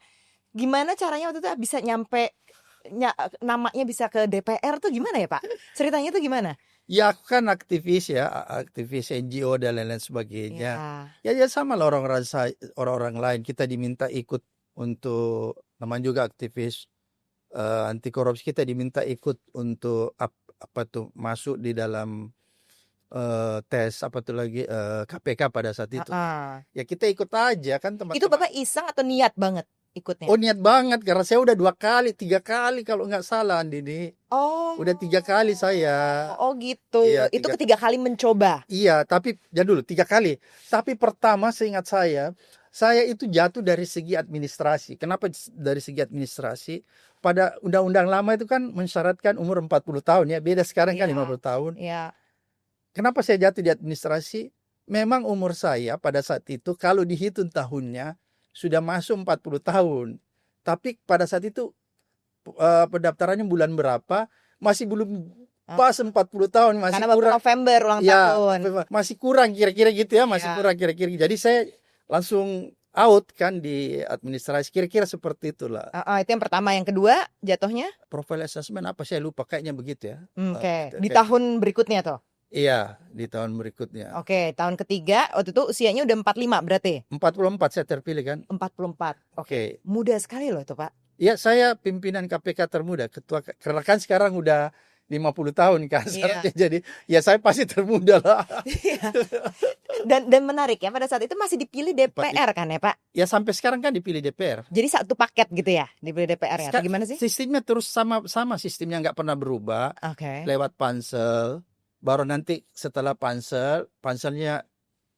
Gimana caranya waktu itu bisa nyampe namanya bisa ke DPR tuh gimana ya Pak? Ceritanya tuh gimana? Ya aku kan aktivis ya, aktivis NGO dan lain-lain sebagainya. Ya sama lah orang-orang lain. Kita diminta ikut untuk, namanya juga aktivis anti korupsi, kita diminta ikut untuk apa tuh masuk di dalam tes apa tuh lagi KPK pada saat itu. Ya kita ikut aja kan teman-teman. Itu Bapak iseng atau niat banget ikutnya? Oh niat banget, karena saya udah 3 kali kalau nggak salah Andini. Oh. Udah 3 kali saya. Oh gitu. Iya, Itu ketiga kali mencoba. Iya, tapi dulu 3 kali. Tapi pertama seingat saya itu jatuh dari segi administrasi. Kenapa dari segi administrasi? Pada undang-undang lama itu kan mensyaratkan umur 40 tahun ya. Beda sekarang kan 50 tahun. Iya. Kenapa saya jatuh di administrasi? Memang umur saya pada saat itu kalau dihitung tahunnya sudah masuk 40 tahun. Tapi pada saat itu pendaftarannya bulan berapa masih belum pas 40 tahun, masih karena kurang. November ulang tahun. Masih kurang kira-kira gitu ya, masih Ya. kurang kira-kira. Jadi saya langsung out kan di administrasi, kira-kira seperti itulah. Itu yang pertama. Yang kedua jatuhnya? Profile assessment apa saya lupa, kayaknya begitu ya. Oke. Di tahun berikutnya tuh? Iya, di tahun berikutnya. Oke, tahun ketiga waktu itu usianya udah 45 berarti? 44 saya terpilih kan. 44. Oke. Muda sekali loh itu Pak. Ya saya pimpinan KPK termuda, ketua, karena kan sekarang udah 50 tahun kan. Iya. Jadi ya saya pasti termuda lah. Iya. Dan menarik ya, pada saat itu masih dipilih DPR kan ya Pak? Ya sampai sekarang kan dipilih DPR. Jadi satu paket gitu ya dipilih DPR ya? Atau gimana sih? Sistemnya terus sama sistemnya, nggak pernah berubah. Oke. Lewat pansel. Baru nanti setelah panselnya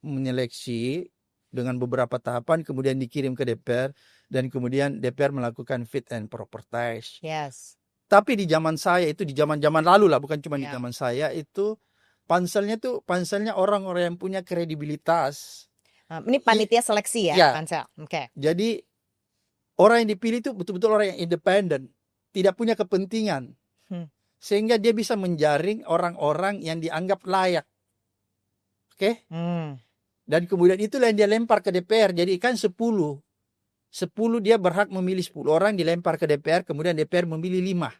menyeleksi dengan beberapa tahapan, kemudian dikirim ke DPR, dan kemudian DPR melakukan fit and proper test. Yes. Tapi di zaman saya itu, di zaman lalu lah, bukan cuma di Ya. zaman saya itu, panselnya orang-orang yang punya kredibilitas. Ini panitia seleksi ya, Ya. pansel. Oke. Jadi orang yang dipilih itu betul-betul orang yang independen, tidak punya kepentingan. Sehingga dia bisa menjaring orang-orang yang dianggap layak. Oke? Dan kemudian itulah yang dia lempar ke DPR. Jadi kan 10 dia berhak memilih 10 orang, dilempar ke DPR, kemudian DPR memilih 5.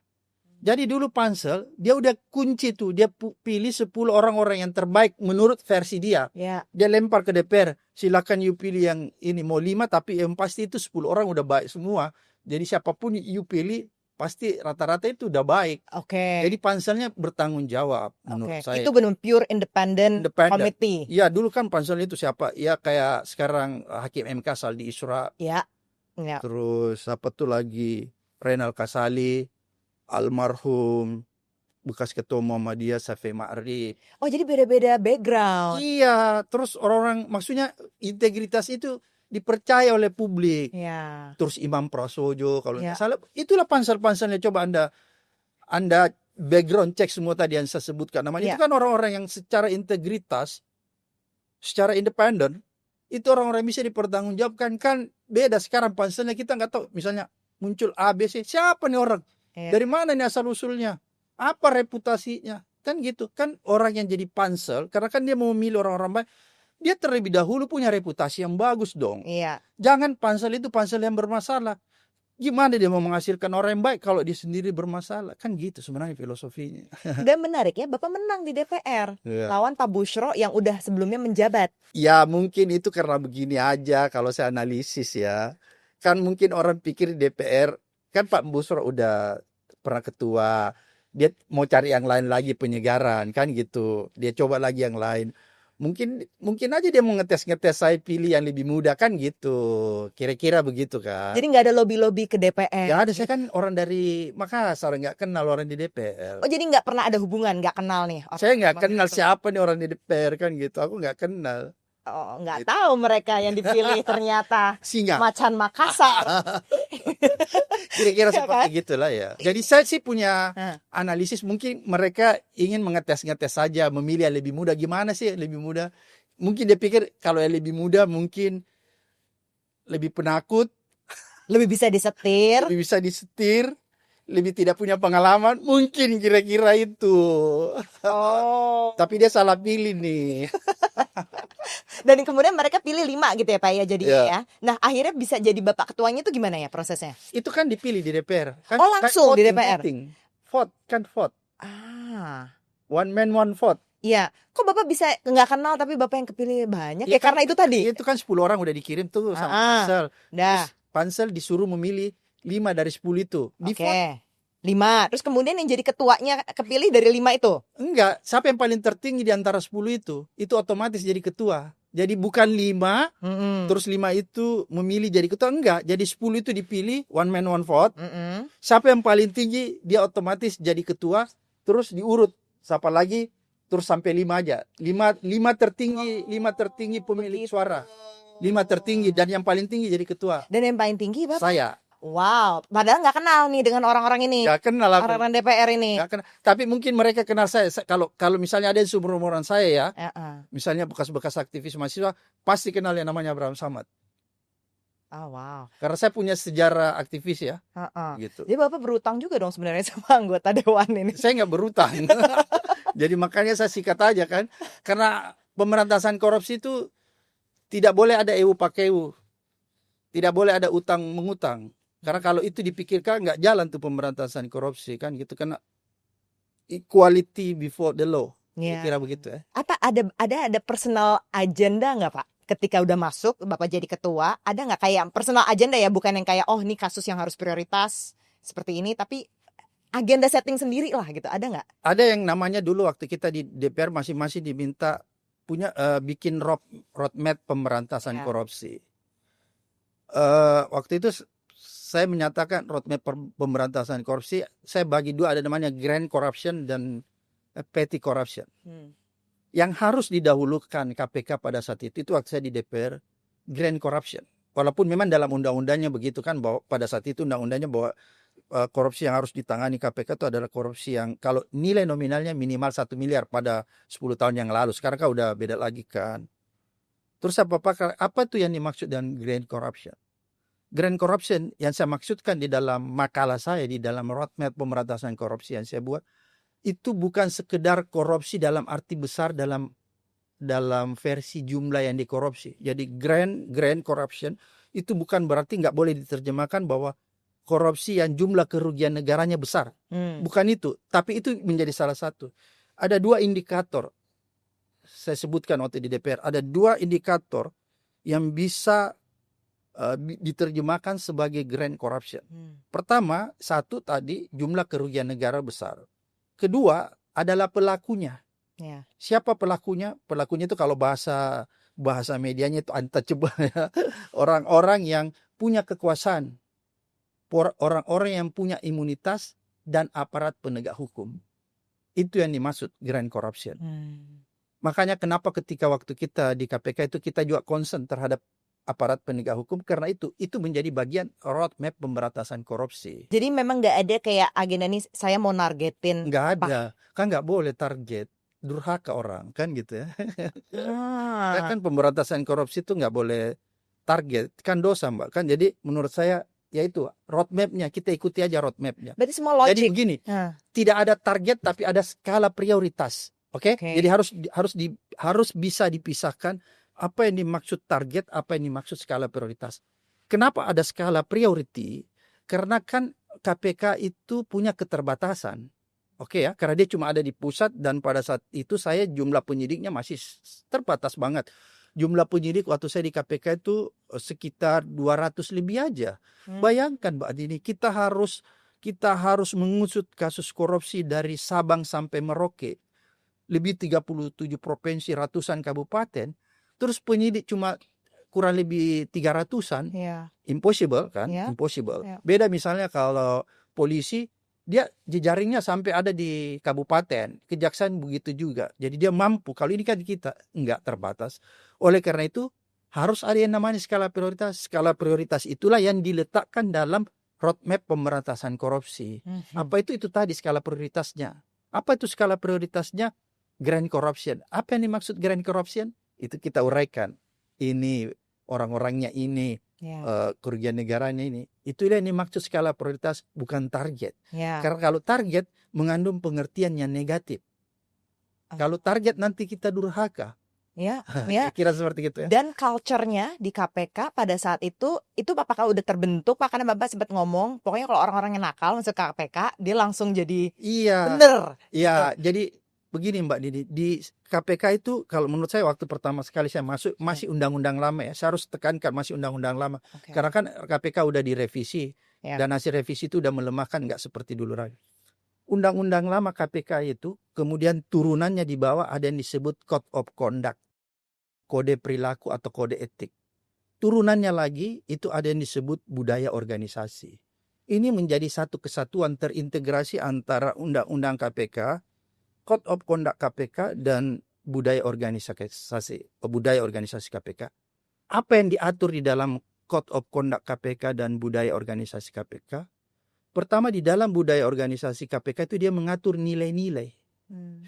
Jadi dulu pansel dia udah kunci tuh, dia pilih 10 orang-orang yang terbaik menurut versi dia. Ya. Dia lempar ke DPR, silakan you pilih yang ini, mau 5 tapi yang pasti itu 10 orang udah baik semua. Jadi siapapun you pilih pasti rata-rata itu udah baik. Oke. Jadi panselnya bertanggung jawab menurut saya. Itu benar pure independent committee. Ya dulu kan pansel itu siapa? Ya kayak sekarang Hakim MK Saldi Isra. Ya. Terus apa tuh lagi? Renal Kasali, almarhum bekas ketua Muhammadiyah Safi Ma'rif. Oh jadi beda-beda background. Iya, terus orang-orang, maksudnya integritas itu dipercaya oleh publik. Ya. Terus Imam Prasojo kalau Ya. nggak salah, itulah pansel-panselnya. Coba Anda background cek semua tadi yang saya sebutkan namanya. Ya. Itu kan orang-orang yang secara integritas, secara independen, itu orang-orang yang bisa dipertanggungjawabkan. Kan beda sekarang panselnya, kita nggak tahu. Misalnya muncul A, B, C, siapa nih orang? Ya. Dari mana nih asal usulnya? Apa reputasinya? Kan gitu. Kan orang yang jadi pansel, karena kan dia mau memilih orang-orang baik, dia terlebih dahulu punya reputasi yang bagus dong. Iya. Jangan pansel itu pansel yang bermasalah. Gimana dia mau menghasilkan orang yang baik kalau dia sendiri bermasalah? Kan gitu sebenarnya filosofinya. Dan menarik ya, Bapak menang di DPR Ya. lawan Pak Bushro yang udah sebelumnya menjabat. Ya mungkin itu karena begini aja kalau saya analisis ya. Kan mungkin orang pikir di DPR, kan Pak Busro udah pernah ketua, dia mau cari yang lain lagi penyegaran, kan gitu. Dia coba lagi yang lain. Mungkin aja dia mau ngetes-ngetes saya pilih yang lebih muda, kan gitu. Kira-kira begitu kan. Jadi nggak ada lobby-lobby ke DPR. Ya ada, saya kan orang dari Makassar, nggak kenal orang di DPR. Oh, jadi nggak pernah ada hubungan, nggak kenal nih orang Saya nggak Bang kenal Yusuf. siapa nih orang di DPR, kan gitu. Aku nggak kenal. Oh, nggak tahu mereka yang dipilih ternyata Singa. macan Makassar. Kira-kira Ya seperti kan? gitulah ya. Jadi saya sih punya Nah, analisis, mungkin mereka ingin mengetes-ngetes saja, memilih yang lebih muda. Gimana sih yang lebih muda? Mungkin dia pikir kalau yang lebih muda mungkin lebih penakut, lebih bisa disetir. lebih bisa disetir, lebih tidak punya pengalaman. Mungkin kira-kira itu. Oh. Tapi dia salah pilih nih. Dan kemudian mereka pilih 5 gitu ya Pak ya jadinya Ya. ya. Nah, akhirnya bisa jadi Bapak ketuanya itu gimana ya prosesnya? Itu kan dipilih di DPR. Kan, Oh, langsung di DPR? Vote, kan vote. Ah. One man, one vote. Iya. Kok Bapak bisa nggak kenal tapi Bapak yang kepilih banyak? Ya Ya karena itu tadi. Itu kan 10 orang udah dikirim tuh sama Ah, pansel. Dah. Terus pansel disuruh memilih 5 dari 10 itu. Di Oke. vote. 5. Terus kemudian yang jadi ketuanya kepilih dari 5 itu. Enggak, siapa yang paling tertinggi di antara 10 itu otomatis jadi ketua. Jadi bukan 5, Mm-mm. terus 5 itu memilih jadi ketua. Enggak, jadi 10 itu dipilih, one man one vote. Mm-mm. Siapa yang paling tinggi, dia otomatis jadi ketua. Terus diurut, siapa lagi, terus sampai 5 aja. 5 tertinggi pemilik suara. 5 tertinggi, dan yang paling tinggi jadi ketua. Dan yang paling tinggi Bapak? Saya. Wow. Padahal nggak kenal nih dengan orang-orang ini. Gak kenal aku. Orang-orang DPR ini. Gak kenal. Tapi mungkin mereka kenal saya. Kalau misalnya ada yang seumuran saya ya, Heeh. misalnya bekas-bekas aktivis mahasiswa, pasti kenal yang namanya Abraham Samad. Oh, wow. Karena saya punya sejarah aktivis ya, Heeh. gitu. Jadi Bapak berutang juga dong sebenarnya sama anggota dewan ini. Saya nggak berutang. Jadi makanya saya sikat aja kan. Karena pemberantasan korupsi itu tidak boleh ada EU pakai EU. Tidak boleh ada utang mengutang. Karena kalau itu dipikirkan nggak jalan tuh pemberantasan korupsi kan gitu. Karena equality before the law. Iya. Kira begitu ya. Apa ada personal agenda nggak Pak? Ketika udah masuk Bapak jadi ketua, ada nggak kayak personal agenda ya, bukan yang kayak oh ini kasus yang harus prioritas seperti ini, tapi agenda setting sendiri lah gitu, ada nggak? Ada yang namanya dulu waktu kita di DPR masing-masing diminta punya bikin roadmap pemberantasan Ya. korupsi. Waktu itu saya menyatakan roadmap pemberantasan korupsi saya bagi 2, ada namanya grand corruption dan petty corruption. Yang harus didahulukan KPK pada saat itu waktu saya di DPR grand corruption. Walaupun memang dalam undang-undangnya begitu kan, bahwa pada saat itu undang-undangnya bahwa korupsi yang harus ditangani KPK itu adalah korupsi yang kalau nilai nominalnya minimal 1 miliar pada 10 tahun yang lalu. Sekarang kan udah beda lagi kan. Terus apa tuh yang dimaksud dengan grand corruption? Grand corruption yang saya maksudkan di dalam makalah saya, di dalam roadmap pemberantasan korupsi yang saya buat, itu bukan sekedar korupsi dalam arti besar dalam versi jumlah yang dikorupsi. Jadi grand corruption itu bukan berarti nggak boleh diterjemahkan bahwa korupsi yang jumlah kerugian negaranya besar. Bukan itu. Tapi itu menjadi salah satu. Ada 2 indikator. Saya sebutkan waktu di DPR. Ada 2 indikator yang bisa diterjemahkan sebagai grand corruption. Pertama, 1 tadi jumlah kerugian negara besar. Kedua adalah pelakunya. Ya. Siapa pelakunya? Pelakunya itu kalau bahasa medianya itu untouchable ya. Orang-orang yang punya kekuasaan. Orang-orang yang punya imunitas dan aparat penegak hukum. Itu yang dimaksud grand corruption. Makanya kenapa ketika waktu kita di KPK itu kita juga concern terhadap aparat penegak hukum karena itu menjadi bagian roadmap pemberantasan korupsi. Jadi memang nggak ada kayak agenda nih saya mau nargetin Nggak ada, kan nggak boleh target, durhaka orang kan gitu ya. Kan pemberantasan korupsi itu nggak boleh target, kan dosa Mbak kan. Jadi menurut saya ya itu roadmapnya, kita ikuti aja roadmapnya. Berarti semua logik. Jadi begini, tidak ada target tapi ada skala prioritas. Oke? Jadi harus bisa dipisahkan apa yang dimaksud target, apa yang dimaksud skala prioritas. Kenapa ada skala priority? Karena kan KPK itu punya keterbatasan. Oke ya, karena dia cuma ada di pusat dan pada saat itu saya jumlah penyidiknya masih terbatas banget. Jumlah penyidik waktu saya di KPK itu sekitar 200 lebih aja. Bayangkan Mbak Dini, kita harus mengusut kasus korupsi dari Sabang sampai Merauke. Lebih 37 provinsi, ratusan kabupaten. Terus penyidik cuma kurang lebih 300-an. Impossible kan? Impossible. Beda misalnya kalau polisi, dia jejaringnya sampai ada di kabupaten. Kejaksaan begitu juga. Jadi dia mampu. Kalau ini kan kita enggak terbatas. Oleh karena itu harus ada yang namanya skala prioritas. Skala prioritas itulah yang diletakkan dalam roadmap pemberantasan korupsi. Apa itu tadi skala prioritasnya? Apa itu skala prioritasnya? Grand corruption. Apa yang dimaksud grand corruption? Itu kita uraikan. Ini orang-orangnya ini. Kerugian negaranya ini. Itulah yang dimaksud skala prioritas, bukan target. Karena kalau target mengandung pengertian yang negatif. Kalau target nanti kita durhaka. Kira seperti itu ya. Dan culture-nya di KPK pada saat itu apakah udah terbentuk? Pak, karena Bapak sempat ngomong, pokoknya kalau orang-orang yang nakal masuk KPK, dia langsung jadi bener. Iya, jadi begini Mbak Didi, di KPK itu kalau menurut saya waktu pertama sekali saya masuk masih undang-undang lama ya. Saya harus tekankan masih undang-undang lama. Karena kan KPK udah direvisi dan hasil revisi itu udah melemahkan, nggak seperti dulu lagi. Undang-undang lama KPK itu kemudian turunannya di bawah ada yang disebut Code of Conduct, kode perilaku atau kode etik. Turunannya lagi itu ada yang disebut budaya organisasi. Ini menjadi satu kesatuan terintegrasi antara undang-undang KPK, Code of Conduct KPK dan budaya organisasi KPK. Apa yang diatur di dalam Code of Conduct KPK dan budaya organisasi KPK? Pertama, di dalam budaya organisasi KPK itu dia mengatur nilai-nilai,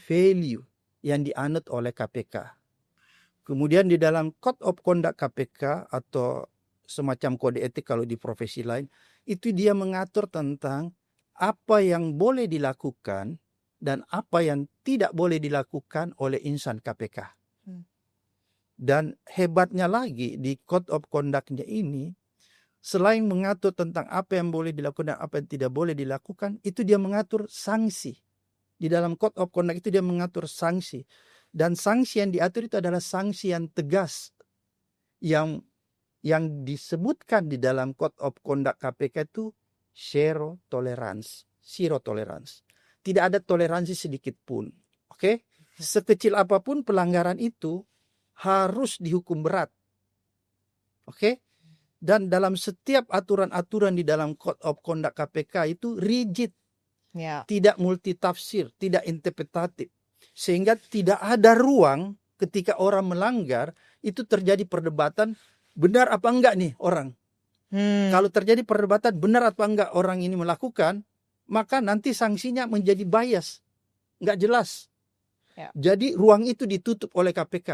value yang dianut oleh KPK. Kemudian di dalam Code of Conduct KPK atau semacam kode etik kalau di profesi lain, itu dia mengatur tentang apa yang boleh dilakukan dan apa yang tidak boleh dilakukan oleh insan KPK. Dan hebatnya lagi di Code of Conduct-nya ini, selain mengatur tentang apa yang boleh dilakukan dan apa yang tidak boleh dilakukan, itu dia mengatur sanksi. Di dalam Code of Conduct itu dia mengatur sanksi. Dan sanksi yang diatur itu adalah sanksi yang tegas. Yang disebutkan di dalam Code of Conduct KPK itu zero tolerance. Tidak ada toleransi sedikit pun. Oke? Sekecil apapun pelanggaran itu harus dihukum berat. Oke? Dan dalam setiap aturan-aturan di dalam Code of Conduct KPK itu rigid. Tidak multitafsir, tidak interpretatif. Sehingga tidak ada ruang ketika orang melanggar itu terjadi perdebatan benar apa enggak nih orang. Kalau terjadi perdebatan benar apa enggak orang ini melakukan, maka nanti sanksinya menjadi bias, nggak jelas. Jadi ruang itu ditutup oleh KPK.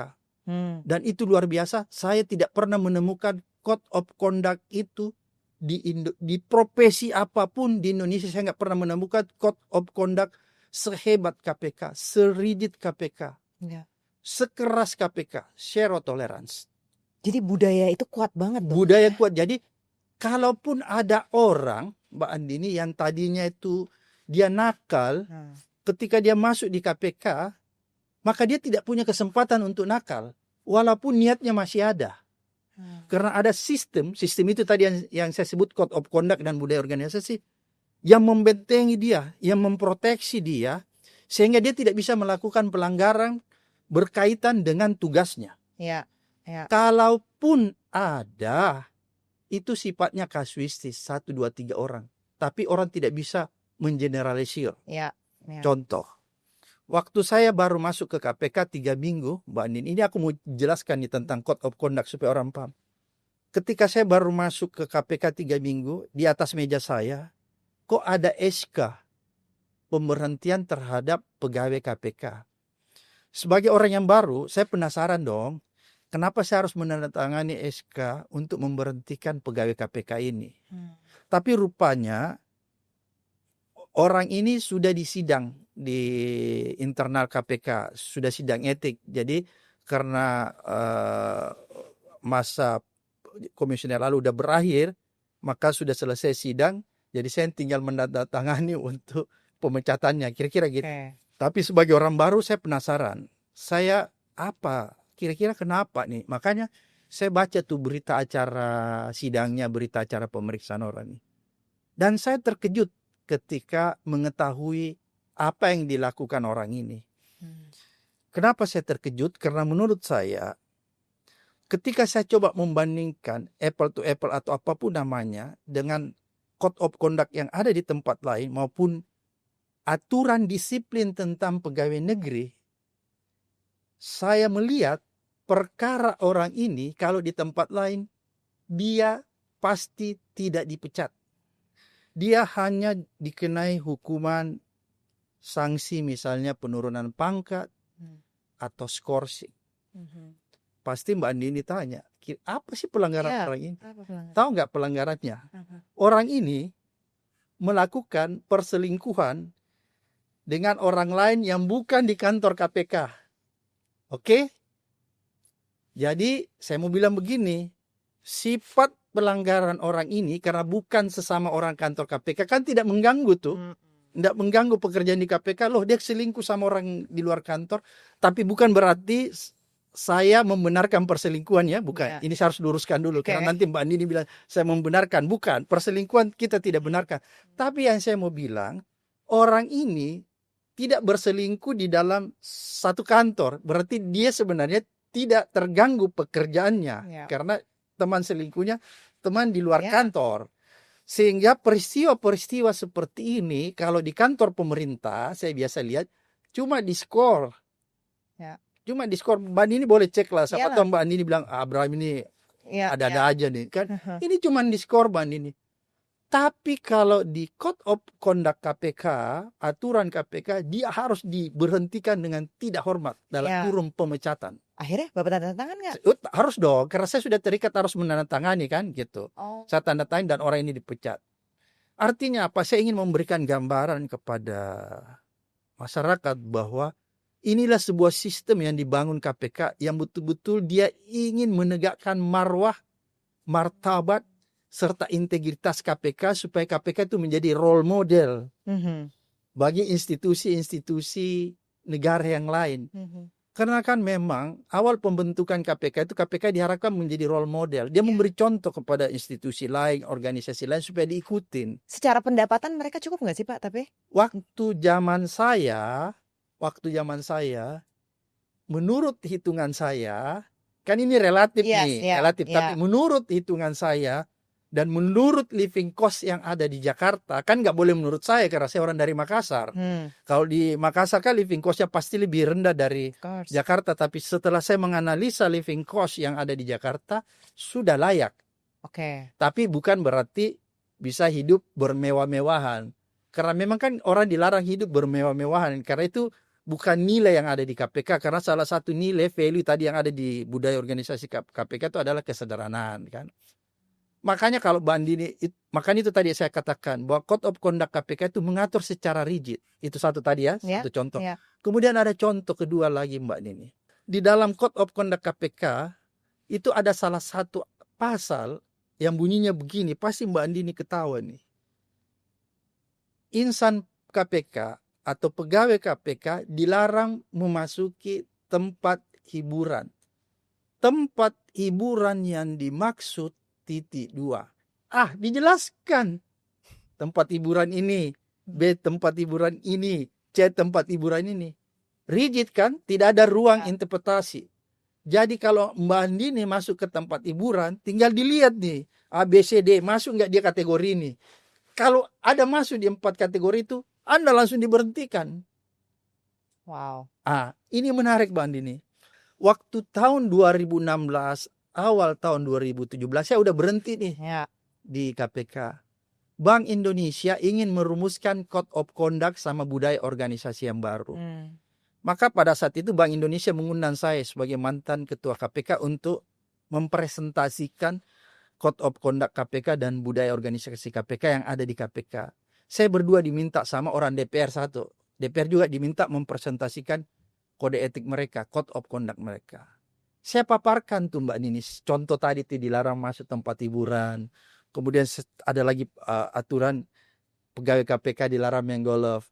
Dan itu luar biasa. Saya tidak pernah menemukan Code of Conduct itu di profesi apapun di Indonesia. Saya nggak pernah menemukan Code of Conduct sehebat KPK, serigid KPK, sekeras KPK, zero tolerance. Jadi budaya itu kuat banget dong. Budaya kuat. Jadi kalaupun ada orang Mbak Andini yang tadinya itu dia nakal, ketika dia masuk di KPK, maka dia tidak punya kesempatan untuk nakal, walaupun niatnya masih ada. Karena ada sistem itu tadi yang saya sebut Code of Conduct dan budaya organisasi, yang membentengi dia, yang memproteksi dia, sehingga dia tidak bisa melakukan pelanggaran berkaitan dengan tugasnya. Kalaupun ada, itu sifatnya kasuistis, 1, 2, 3 orang. Tapi orang tidak bisa mengeneralisir. Contoh, waktu saya baru masuk ke KPK 3 minggu, Mbak Andin, ini aku mau jelaskan nih tentang Code of Conduct supaya orang paham. ketika saya baru masuk ke KPK 3 minggu, di atas meja saya, kok ada SK pemberhentian terhadap pegawai KPK. Sebagai orang yang baru, saya penasaran dong, kenapa saya harus menandatangani SK untuk memberhentikan pegawai KPK ini. Tapi rupanya orang ini sudah disidang di internal KPK, sudah sidang etik. Jadi karena masa komisioner lalu udah berakhir, maka sudah selesai sidang. Jadi saya tinggal menandatangani untuk pemecatannya, kira-kira gitu. Tapi sebagai orang baru saya penasaran. Saya apa? Kira-kira kenapa nih? Makanya saya baca tuh berita acara sidangnya, berita acara pemeriksaan orang ini. Dan saya terkejut ketika mengetahui apa yang dilakukan orang ini. Kenapa saya terkejut? Karena menurut saya, ketika saya coba membandingkan apple to apple atau apapun namanya dengan code of conduct yang ada di tempat lain maupun aturan disiplin tentang pegawai negeri, saya melihat perkara orang ini kalau di tempat lain, dia pasti tidak dipecat. Dia hanya dikenai hukuman sanksi misalnya penurunan pangkat atau skorsing. Pasti Mbak Andini tanya, apa sih pelanggaran orang ini? Tahu nggak pelanggarannya? Orang ini melakukan perselingkuhan dengan orang lain yang bukan di kantor KPK. Oke? Jadi saya mau bilang begini, sifat pelanggaran orang ini karena bukan sesama orang kantor KPK kan tidak mengganggu tuh. Tidak mengganggu pekerjaan di KPK. Loh, dia selingkuh sama orang di luar kantor. Tapi bukan berarti saya membenarkan perselingkuhan ya. Bukan. Ini saya harus luruskan dulu. Karena nanti Mbak Andini bilang saya membenarkan. Bukan. Perselingkuhan kita tidak benarkan. Tapi yang saya mau bilang, orang ini tidak berselingkuh di dalam satu kantor. Berarti dia sebenarnya tidak terganggu pekerjaannya. Karena teman selingkuhnya teman di luar kantor. Sehingga peristiwa-peristiwa seperti ini kalau di kantor pemerintah saya biasa lihat cuma diskor. Cuma diskor. Mbak Andini boleh cek lah. Siapa tahu Mbak Andini bilang Abraham ini ada-ada aja nih kan. Ini cuma diskor Mbak Andini. Tapi kalau di Code of Conduct KPK, aturan KPK, dia harus diberhentikan dengan tidak hormat dalam kurung pemecatan. Akhirnya Bapak tanda tangan nggak? Harus dong, karena saya sudah terikat harus menandatangani kan gitu. Saya tanda tangan dan orang ini dipecat. Artinya apa? Saya ingin memberikan gambaran kepada masyarakat bahwa inilah sebuah sistem yang dibangun KPK yang betul-betul dia ingin menegakkan marwah, martabat, serta integritas KPK supaya KPK itu menjadi role model bagi institusi-institusi negara yang lain. Karena kan memang awal pembentukan KPK itu KPK diharapkan menjadi role model. Dia memberi contoh kepada institusi lain, organisasi lain supaya diikutin. Secara pendapatan mereka cukup nggak sih Pak? Tapi waktu zaman saya, menurut hitungan saya, kan ini relatif relatif. Tapi menurut hitungan saya, dan menurut living cost yang ada di Jakarta, kan nggak boleh menurut saya karena saya orang dari Makassar. Kalau di Makassar kan living cost-nya pasti lebih rendah dari Jakarta. Tapi setelah saya menganalisa living cost yang ada di Jakarta, sudah layak. Tapi bukan berarti bisa hidup bermewah-mewahan. Karena memang kan orang dilarang hidup bermewah-mewahan. Karena itu bukan nilai yang ada di KPK. Karena salah satu nilai value tadi yang ada di budaya organisasi KPK itu adalah kesederhanaan kan. Makanya kalau Mbak Andini, makanya itu tadi saya katakan bahwa Code of Conduct KPK itu mengatur secara rigid. Itu satu tadi satu contoh. Kemudian ada contoh kedua lagi Mbak Andini. Di dalam Code of Conduct KPK itu ada salah satu pasal yang bunyinya begini, pasti Mbak Andini ketawa nih. Insan KPK atau pegawai KPK dilarang memasuki tempat hiburan. Tempat hiburan yang dimaksud (2). Dijelaskan. Tempat hiburan ini, B tempat hiburan ini, C tempat hiburan ini. Rigid kan? Tidak ada ruang interpretasi. Jadi kalau Mbak Andini masuk ke tempat hiburan, tinggal dilihat nih, A, B, C, D, masuk nggak dia kategori ini. Kalau ada masuk di 4 kategori itu, Anda langsung diberhentikan. Wow. Ini menarik Mbak Andini. Waktu tahun 2016 awal tahun 2017 saya udah berhenti nih Ya. di KPK. Bank Indonesia ingin merumuskan Code of Conduct sama budaya organisasi yang baru. Maka pada saat itu Bank Indonesia mengundang saya sebagai mantan ketua KPK untuk mempresentasikan Code of Conduct KPK dan budaya organisasi KPK yang ada di KPK. Saya berdua diminta sama orang DPR satu. DPR juga diminta mempresentasikan kode etik mereka, Code of Conduct mereka. Saya paparkan tuh Mbak Nini, contoh tadi tuh dilarang masuk tempat hiburan. Kemudian ada lagi aturan pegawai KPK dilarang main golf.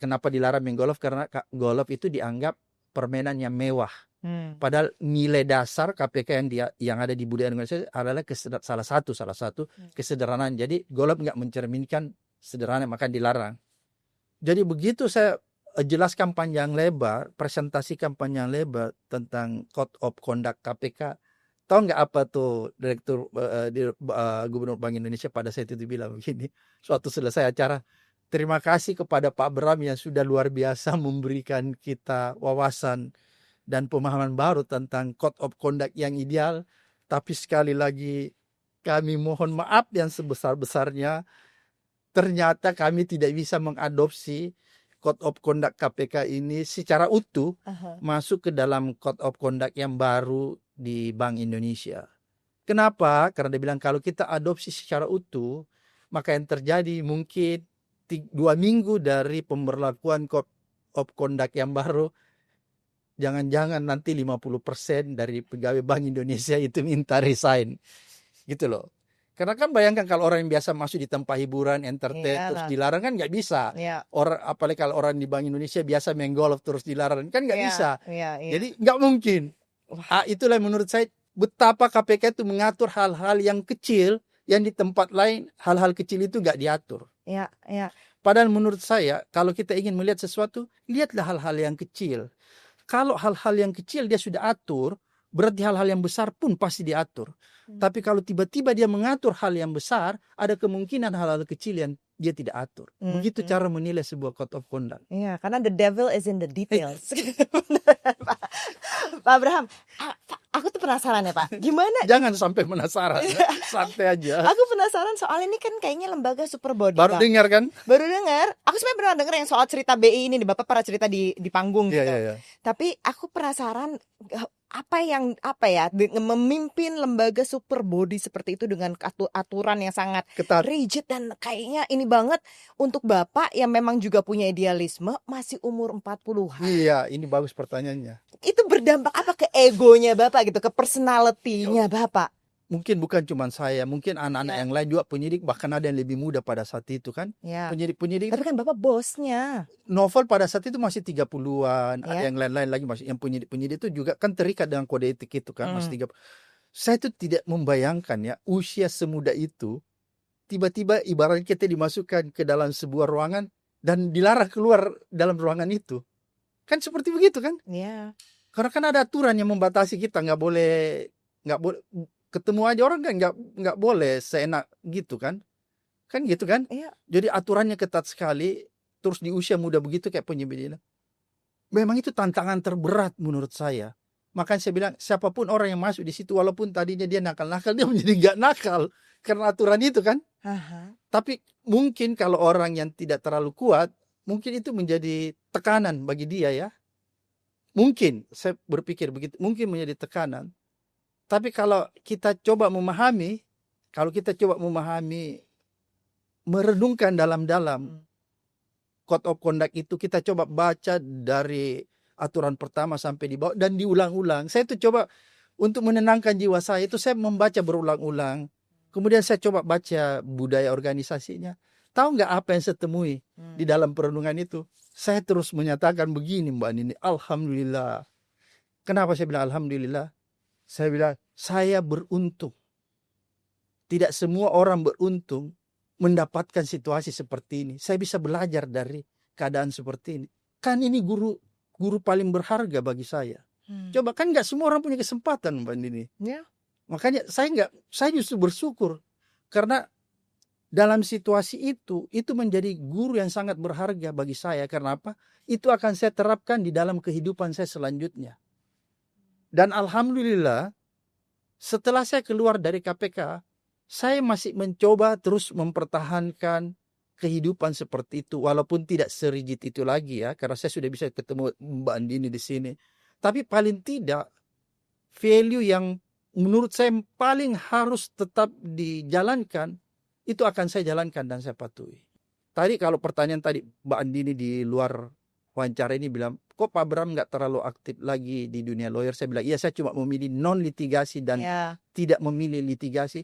Kenapa dilarang main golf? Karena golf itu dianggap permainan yang mewah. Padahal nilai dasar KPK yang ada di budaya Indonesia adalah salah satu kesederhanaan. Jadi golf nggak mencerminkan sederhana, maka dilarang. Jadi begitu saya jelaskan panjang lebar, presentasikan panjang lebar tentang Code of Conduct KPK. Tahu nggak apa tuh Direktur Gubernur Bank Indonesia pada saat itu bilang begini, suatu selesai acara, terima kasih kepada Pak Bram yang sudah luar biasa memberikan kita wawasan dan pemahaman baru tentang Code of Conduct yang ideal. Tapi sekali lagi kami mohon maaf yang sebesar-besarnya, ternyata kami tidak bisa mengadopsi Code of Conduct KPK ini secara utuh masuk ke dalam Code of Conduct yang baru di Bank Indonesia. Kenapa? Karena dia bilang kalau kita adopsi secara utuh, maka yang terjadi mungkin 2 minggu dari pemberlakuan Code of Conduct yang baru, jangan-jangan nanti 50% dari pegawai Bank Indonesia itu minta resign. Gitu loh. Karena kan bayangkan kalau orang yang biasa masuk di tempat hiburan, entertain, terus dilarang kan nggak bisa. Orang, apalagi kalau orang di Bank Indonesia biasa main golf terus dilarang, kan nggak bisa. Jadi nggak mungkin. Itulah menurut saya betapa KPK itu mengatur hal-hal yang kecil yang di tempat lain hal-hal kecil itu nggak diatur. Padahal menurut saya kalau kita ingin melihat sesuatu, lihatlah hal-hal yang kecil. Kalau hal-hal yang kecil dia sudah atur, berarti hal-hal yang besar pun pasti diatur. Tapi kalau tiba-tiba dia mengatur hal yang besar, ada kemungkinan hal-hal kecil yang dia tidak atur. Begitu cara menilai sebuah Code of Conduct. Iya, karena the devil is in the details. Pak Abraham, aku tuh penasaran ya Pak, gimana? Jangan sampai penasaran, santai aja. Aku penasaran soal ini kan kayaknya lembaga super body. Baru dengar kan? Baru dengar. Aku sebenarnya pernah dengar yang soal cerita BI ini, Bapak pernah cerita di panggung gitu. Tapi aku penasaran apa ya memimpin lembaga super body seperti itu dengan aturan yang sangat ketat, rigid, dan kayaknya ini banget untuk Bapak yang memang juga punya idealisme, masih umur 40-an. Iya, ini bagus pertanyaannya. Itu berdampak apa ke egonya Bapak gitu, ke personality-nya Bapak? Mungkin bukan cuma saya, mungkin anak-anak yang lain juga penyidik, bahkan ada yang lebih muda pada saat itu kan. Penyidik. Tapi kan Bapak bosnya. Novel pada saat itu masih 30-an, ada yang lain-lain lagi masih, yang penyidik itu juga kan terikat dengan kode etik itu kan, masih 30. Saya tuh tidak membayangkan ya, usia semuda itu tiba-tiba ibaratnya kita dimasukkan ke dalam sebuah ruangan dan dilarang keluar dalam ruangan itu. Kan seperti begitu kan? Karena kan ada aturan yang membatasi kita, nggak boleh ketemu aja orang kan nggak boleh seenak gitu kan gitu kan. Jadi aturannya ketat sekali, terus di usia muda begitu kayak penyidik. Memang itu tantangan terberat menurut saya. Makanya saya bilang siapapun orang yang masuk di situ, walaupun tadinya dia nakal-nakal, dia menjadi nggak nakal karena aturan itu kan. Tapi mungkin kalau orang yang tidak terlalu kuat, mungkin itu menjadi tekanan bagi dia ya. Mungkin saya berpikir begitu, mungkin menjadi tekanan. Tapi kalau kita coba memahami, merenungkan dalam-dalam Code of Conduct itu, kita coba baca dari aturan pertama sampai di bawah dan diulang-ulang. Saya itu coba untuk menenangkan jiwa saya, itu saya membaca berulang-ulang. Kemudian saya coba baca budaya organisasinya. Tahu nggak apa yang saya temui di dalam perenungan itu? Saya terus menyatakan begini Mbak Nini, alhamdulillah. Kenapa saya bilang alhamdulillah? Saya bilang, saya beruntung. Tidak semua orang beruntung mendapatkan situasi seperti ini. Saya bisa belajar dari keadaan seperti ini. Kan ini guru paling berharga bagi saya. Coba kan nggak semua orang punya kesempatan Mbak Nini. Makanya saya justru bersyukur. Karena dalam situasi itu menjadi guru yang sangat berharga bagi saya. Karena apa? Itu akan saya terapkan di dalam kehidupan saya selanjutnya. Dan alhamdulillah Setelah saya keluar dari KPK, saya masih mencoba terus mempertahankan kehidupan seperti itu, walaupun tidak serigid itu lagi ya, karena saya sudah bisa ketemu Mbak Andini di sini. Tapi paling tidak value yang menurut saya paling harus tetap dijalankan, itu akan saya jalankan dan saya patuhi. Tadi kalau pertanyaan tadi Mbak Andini di luar wawancara ini bilang, kok Pak Bram nggak terlalu aktif lagi di dunia lawyer? Saya bilang, iya, saya cuma memilih non-litigasi dan tidak memilih litigasi.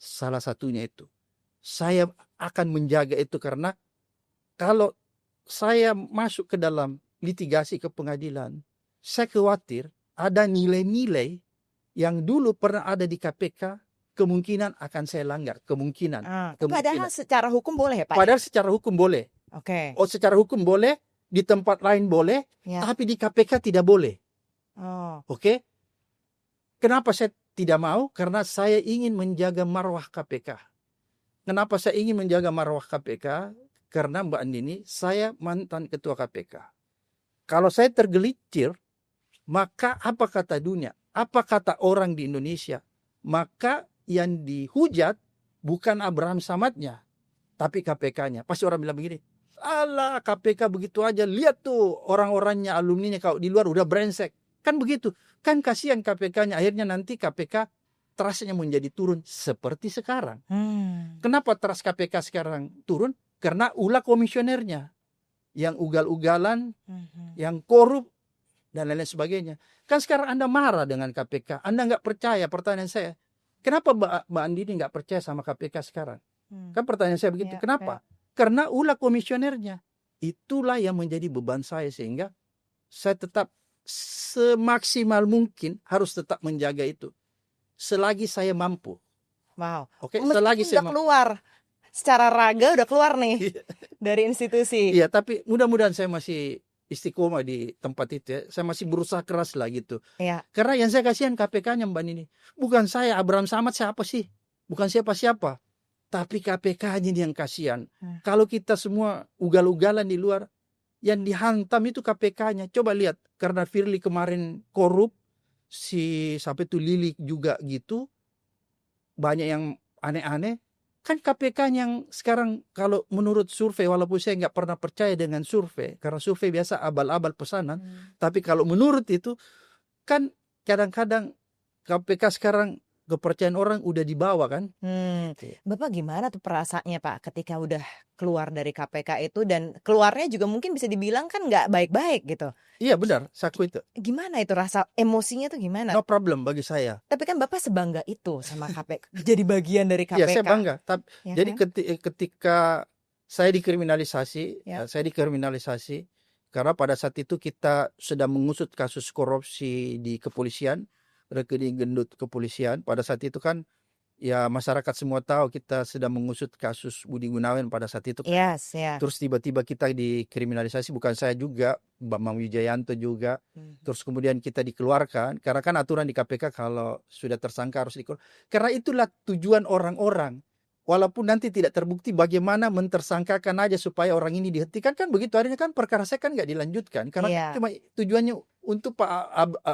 Salah satunya itu. Saya akan menjaga itu karena kalau saya masuk ke dalam litigasi ke pengadilan, saya khawatir ada nilai-nilai yang dulu pernah ada di KPK, kemungkinan akan saya langgar. Kemungkinan. Padahal secara hukum boleh ya Pak? Padahal secara hukum boleh. Oke. Oh, secara hukum boleh, di tempat lain boleh, tapi di KPK tidak boleh. Oke? Kenapa saya tidak mau? Karena saya ingin menjaga marwah KPK. Kenapa saya ingin menjaga marwah KPK? Karena Mbak Andini, saya mantan ketua KPK. Kalau saya tergelincir, maka apa kata dunia? Apa kata orang di Indonesia? Maka yang dihujat bukan Abraham Samadnya, tapi KPK-nya. Pasti orang bilang begini, alah KPK begitu aja, lihat tuh orang-orangnya, alumninya kalau di luar udah brengsek. Kan begitu. Kan kasihan KPK-nya, akhirnya nanti KPK trustnya menjadi turun seperti sekarang. Kenapa trust KPK sekarang turun? Karena ulah komisionernya yang ugal-ugalan, yang korup, dan lain-lain sebagainya. Kan sekarang Anda marah dengan KPK. Anda nggak percaya. Pertanyaan saya, kenapa Mbak Andini nggak percaya sama KPK sekarang? Kan pertanyaan saya begitu. Kenapa? Karena ulah komisionernya. Itulah yang menjadi beban saya, sehingga saya tetap semaksimal mungkin harus tetap menjaga itu. Selagi saya mampu. Wow. Oke, selagi saya keluar. Secara raga udah keluar nih dari institusi. Iya, tapi mudah-mudahan saya masih istiqomah di tempat itu ya. Saya masih berusaha keras lah gitu. Iya. Karena yang saya kasihan KPK-nya Mbak Nini. Bukan saya, Abraham Samad siapa sih? Bukan siapa-siapa. Tapi KPK-nya yang kasihan. Kalau kita semua ugal-ugalan di luar, yang dihantam itu KPK-nya. Coba lihat, karena Firly kemarin korup, sampai itu Lili juga gitu. Banyak yang aneh-aneh. Kan KPK yang sekarang kalau menurut survei, walaupun saya nggak pernah percaya dengan survei, karena survei biasa abal-abal pesanan, tapi kalau menurut itu, kan kadang-kadang KPK sekarang kepercayaan orang udah di bawah kan. Bapak gimana tuh perasaannya Pak ketika udah keluar dari KPK itu, dan keluarnya juga mungkin bisa dibilang kan nggak baik-baik gitu. Iya benar, saku itu. Gimana itu rasa emosinya tuh gimana? No problem bagi saya. Tapi kan Bapak sebangga itu sama KPK, jadi bagian dari KPK. Iya, saya bangga. Jadi ketika saya dikriminalisasi, karena pada saat itu kita sedang mengusut kasus korupsi di kepolisian, rekening gendut kepolisian. Pada saat itu kan ya masyarakat semua tahu kita sedang mengusut kasus Budi Gunawan pada saat itu. Yes. Terus tiba-tiba kita dikriminalisasi, bukan saya juga, Bambang Wijayanto juga. Terus kemudian kita dikeluarkan, karena kan aturan di KPK kalau sudah tersangka harus dikeluarkan. Karena itulah tujuan orang-orang. Walaupun nanti tidak terbukti, bagaimana mentersangkakan aja supaya orang ini dihentikan, kan begitu. Akhirnya kan perkara saya kan nggak dilanjutkan. Karena cuma tujuannya untuk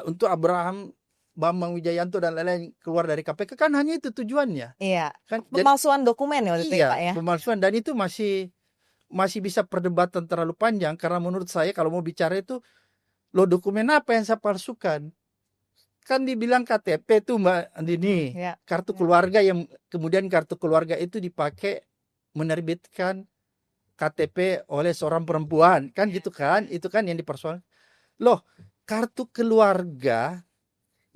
untuk Abraham, Bambang Wijayanto dan lain-lain keluar dari KPK, kan hanya itu tujuannya. Iya. Kan pemalsuan dokumen ya waktu itu Pak ya. Pemalsuan, dan itu masih bisa perdebatan terlalu panjang, karena menurut saya kalau mau bicara itu, lo dokumen apa yang saya palsukan? Kan dibilang KTP tuh Mbak Andini, kartu keluarga, yang kemudian kartu keluarga itu dipakai menerbitkan KTP oleh seorang perempuan, kan gitu kan? Itu kan yang dipersoalkan. Loh, kartu keluarga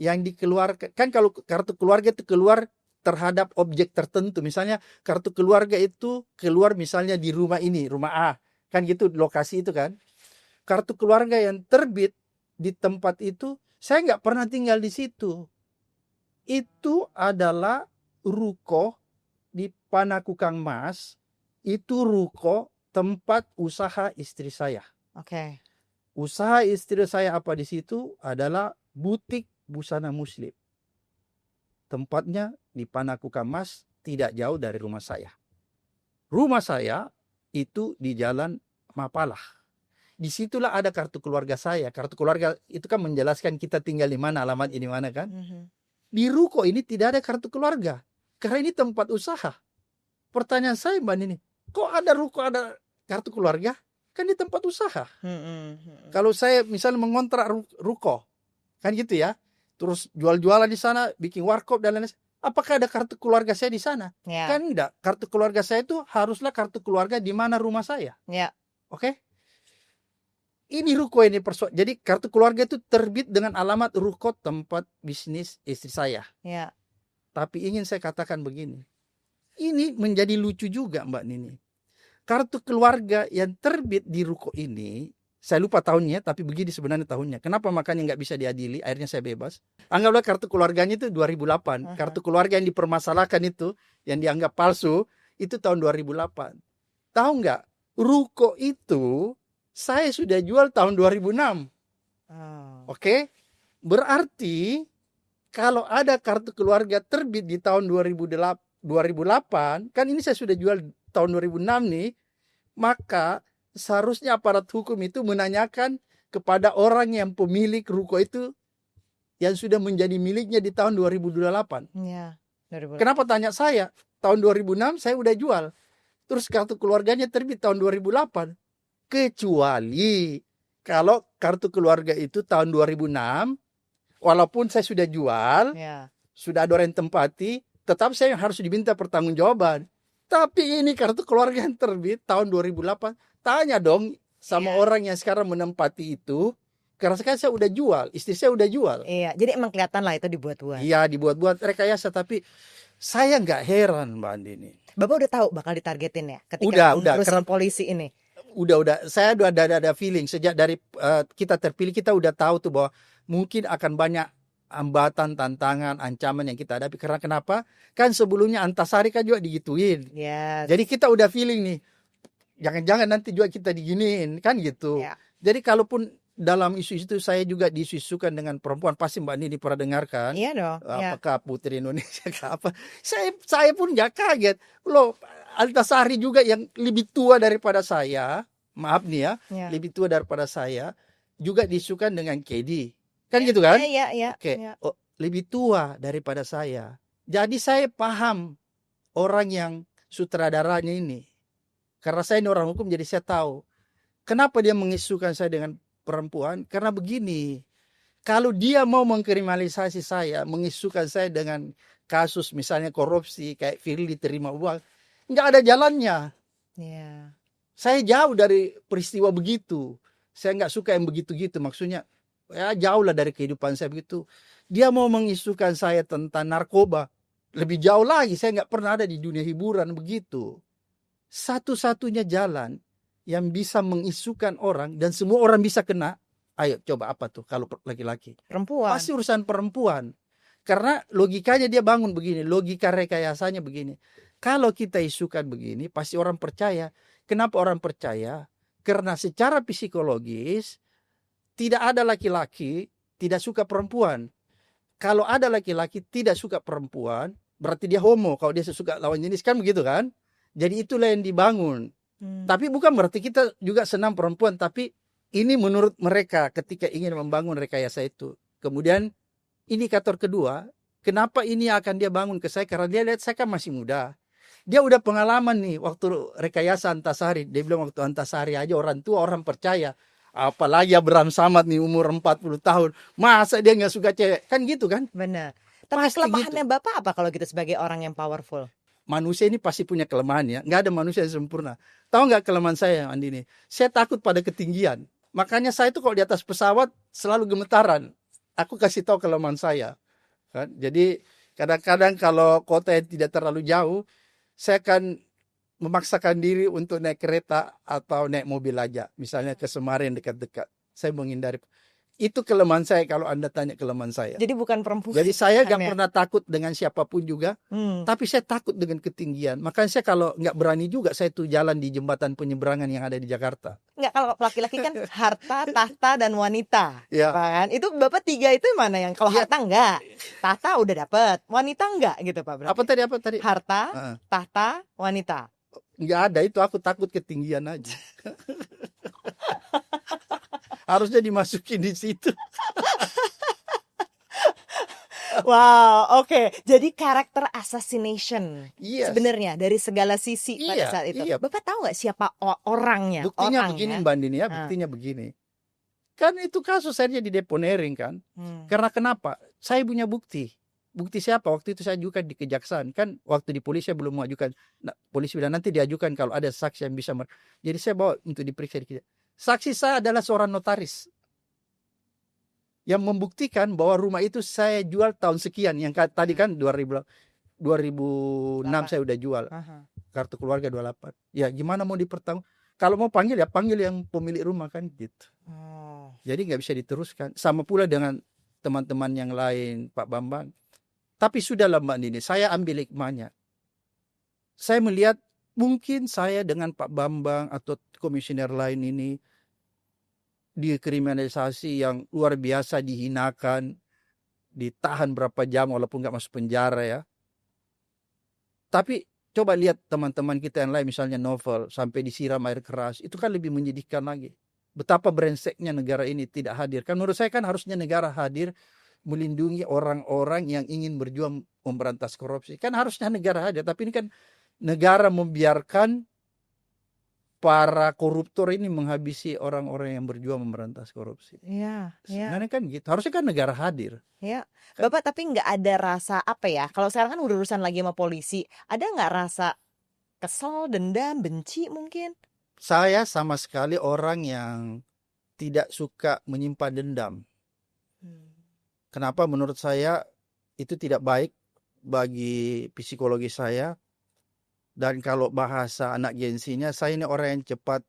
yang dikeluarkan, kan kalau kartu keluarga itu keluar terhadap objek tertentu, misalnya kartu keluarga itu keluar misalnya di rumah ini, rumah A, kan gitu lokasi itu kan. Kartu keluarga yang terbit di tempat itu, saya nggak pernah tinggal di situ. Itu adalah ruko di Panakukang Mas, itu ruko tempat usaha istri saya. Oke. Usaha istri saya apa di situ adalah butik busana muslim. Tempatnya di Panakukang Mas, tidak jauh dari rumah saya. Rumah saya itu di Jalan Mapalah. Disitulah ada kartu keluarga saya. Kartu keluarga itu kan menjelaskan kita tinggal di mana, alamat ini mana kan. Di ruko ini tidak ada kartu keluarga. Karena ini tempat usaha. Pertanyaan saya Mbak Nini, kok ada ruko ada kartu keluarga? Kan di tempat usaha. Kalau saya misalnya mengontrak ruko, kan gitu ya. Terus jual-jualan di sana, bikin warkop dan lain-lain. Apakah ada kartu keluarga saya di sana? Ya. Kan enggak. Kartu keluarga saya itu haruslah kartu keluarga di mana rumah saya. Ya. Oke? Ini ruko ini jadi kartu keluarga itu terbit dengan alamat ruko tempat bisnis istri saya. Ya. Tapi ingin saya katakan begini. Ini menjadi lucu juga Mbak Nini. Kartu keluarga yang terbit di ruko ini, saya lupa tahunnya, tapi begini sebenarnya tahunnya. Kenapa makanya nggak bisa diadili, akhirnya saya bebas. Anggaplah kartu keluarganya itu 2008. Kartu keluarga yang dipermasalahkan itu, yang dianggap palsu, itu tahun 2008. Tahu nggak? Ruko itu saya sudah jual tahun 2006. Oke? Berarti kalau ada kartu keluarga terbit di tahun 2008, kan ini saya sudah jual tahun 2006 nih, maka seharusnya aparat hukum itu menanyakan kepada orang yang pemilik ruko itu yang sudah menjadi miliknya di tahun 2008. Ya, 2008. Kenapa tanya saya? Tahun 2006 saya udah jual. Terus kartu keluarganya terbit tahun 2008. Kecuali kalau kartu keluarga itu tahun 2006, walaupun saya sudah jual, sudah ada orang yang tempati, tetap saya harus diminta pertanggungjawaban. Tapi ini kartu keluarga yang terbit tahun 2008. Tanya dong sama orang yang sekarang menempati itu. Karena sekarang saya udah jual, istri saya udah jual. Iya, jadi emang kelihatan lah itu dibuat-buat. Iya, dibuat-buat rekayasa. Tapi saya nggak heran Mbak Andini. Bapak udah tahu bakal ditargetin ya ketika urusan polisi ini? Udah. Saya udah ada feeling sejak dari kita terpilih, kita udah tahu tuh bahwa mungkin akan banyak hambatan, tantangan, ancaman yang kita hadapi. Karena kenapa? Kan sebelumnya Antasari kan juga digituin. Jadi kita udah feeling nih, jangan-jangan nanti juga kita diginiin, kan gitu. Jadi kalaupun dalam isu itu saya juga diisukan dengan perempuan, pasti Mbak Nini pernah dengarkan. Iya dong. Apakah Putri Indonesia apa? Saya pun gak kaget. Loh, Antasari juga yang lebih tua daripada saya, maaf nih ya, lebih tua daripada saya, juga diisukan dengan KD. Kan gitu kan? Iya. Oke. Oh, lebih tua daripada saya. Jadi saya paham orang yang sutradaranya ini. Karena saya ini orang hukum, jadi saya tahu. Kenapa dia mengisukan saya dengan perempuan? Karena begini. Kalau dia mau mengkriminalisasi saya, mengisukan saya dengan kasus misalnya korupsi, kayak Firly terima uang, nggak ada jalannya. Saya jauh dari peristiwa begitu. Saya nggak suka yang begitu-gitu. Maksudnya, ya jauh lah dari kehidupan saya begitu. Dia mau mengisukan saya tentang narkoba, lebih jauh lagi. Saya nggak pernah ada di dunia hiburan begitu. Satu-satunya jalan yang bisa mengisukan orang dan semua orang bisa kena, ayo coba apa tuh kalau laki-laki? Perempuan. Pasti urusan perempuan. Karena logikanya dia bangun begini, logika rekayasanya begini. Kalau kita isukan begini, pasti orang percaya. Kenapa orang percaya? Karena secara psikologis tidak ada laki-laki tidak suka perempuan. Kalau ada laki-laki tidak suka perempuan, berarti dia homo. Kalau dia suka lawan jenis, kan begitu kan? Jadi itulah yang dibangun. Tapi bukan berarti kita juga senang perempuan. Tapi ini menurut mereka ketika ingin membangun rekayasa itu. Kemudian indikator kedua, kenapa ini akan dia bangun ke saya? Karena dia lihat saya kan masih muda. Dia udah pengalaman nih waktu rekayasa Antasari. Dia bilang waktu Antasari aja orang tua orang percaya. Apalagi Abraham Samad nih umur 40 tahun. Masa dia gak suka cewek? Kan gitu kan? Benar. Tapi kelemahannya gitu. Bapak apa kalau gitu sebagai orang yang powerful? Manusia ini pasti punya kelemahan ya. Gak ada manusia yang sempurna. Tahu gak kelemahan saya Andini? Saya takut pada ketinggian. Makanya saya tuh kalau di atas pesawat selalu gemetaran. Aku kasih tahu kelemahan saya. Kan? Jadi kadang-kadang kalau kota yang tidak terlalu jauh, saya akan memaksakan diri untuk naik kereta atau naik mobil aja. Misalnya ke Semarang dekat-dekat. Saya menghindari. Itu kelemahan saya kalau Anda tanya kelemahan saya. Jadi bukan perempuan. Jadi saya gak pernah takut dengan siapapun juga. Tapi saya takut dengan ketinggian. Makanya saya kalau gak berani juga saya tuh jalan di jembatan penyeberangan yang ada di Jakarta. Enggak, kalau laki-laki kan harta, tahta, dan wanita. Ya. Kan? Itu Bapak 3 itu mana yang kalau harta enggak? Tahta udah dapet, wanita enggak gitu Pak? Berarti. Apa tadi? Harta, tahta, wanita. Nggak ada itu, aku takut ketinggian aja. Harusnya dimasukin di situ. Wow, oke. Jadi karakter assassination Yes. sebenarnya dari segala sisi pada Iya, saat itu. iya. Bapak tahu nggak siapa orangnya? Buktinya begini Orangnya. Mbak Dini ya, Ah. buktinya begini. Kan itu kasus akhirnya dideponering kan. Karena kenapa? Saya punya bukti. Bukti siapa? Waktu itu saya ajukan di kejaksaan. Kan waktu di polisi saya belum mengajukan. Nah, polisi bilang nanti diajukan kalau ada saksi yang bisa. Jadi saya bawa untuk diperiksa di kejaksaan. Saksi saya adalah seorang notaris yang membuktikan bahwa rumah itu saya jual tahun sekian. Yang tadi kan 2006 saya udah jual. Kartu keluarga 28. Ya gimana mau dipertanggung? Kalau mau panggil ya panggil yang pemilik rumah kan gitu. Jadi nggak bisa diteruskan. Sama pula dengan teman-teman yang lain, Pak Bambang. Tapi sudahlah Mbak Nini, saya ambil hikmahnya. Saya melihat mungkin saya dengan Pak Bambang atau komisioner lain ini dikriminalisasi yang luar biasa, dihinakan, ditahan berapa jam walaupun nggak masuk penjara ya. Tapi coba lihat teman-teman kita yang lain, misalnya Novel, sampai disiram air keras. Itu kan lebih menyedihkan lagi. Betapa brengseknya negara ini tidak hadir. Kan menurut saya kan harusnya negara hadir melindungi orang-orang yang ingin berjuang memberantas korupsi. Kan harusnya negara hadir. Tapi ini kan negara membiarkan para koruptor ini menghabisi orang-orang yang berjuang memberantas korupsi. Iya, iya. Sebenarnya kan gitu. Harusnya kan negara hadir. Ya, Bapak tapi nggak ada rasa apa ya? Kalau sekarang kan udah urusan lagi sama polisi, ada nggak rasa kesel, dendam, benci mungkin? Saya sama sekali orang yang tidak suka menyimpan dendam. Kenapa? Menurut saya itu tidak baik bagi psikologi saya. Dan kalau bahasa anak gensinya, saya ini orang yang cepat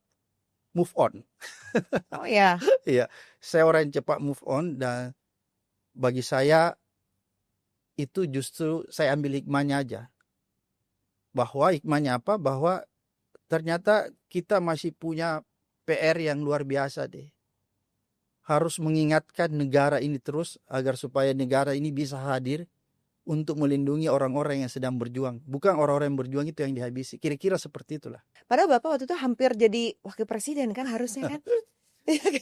move on. Oh ya. Iya, saya orang yang cepat move on, dan bagi saya itu justru saya ambil hikmahnya aja. Bahwa hikmahnya apa? Bahwa ternyata kita masih punya PR yang luar biasa deh. Harus mengingatkan negara ini terus agar supaya negara ini bisa hadir untuk melindungi orang-orang yang sedang berjuang. Bukan orang-orang yang berjuang itu yang dihabisi. Kira-kira seperti itulah. Padahal Bapak waktu itu hampir jadi wakil presiden kan harusnya kan?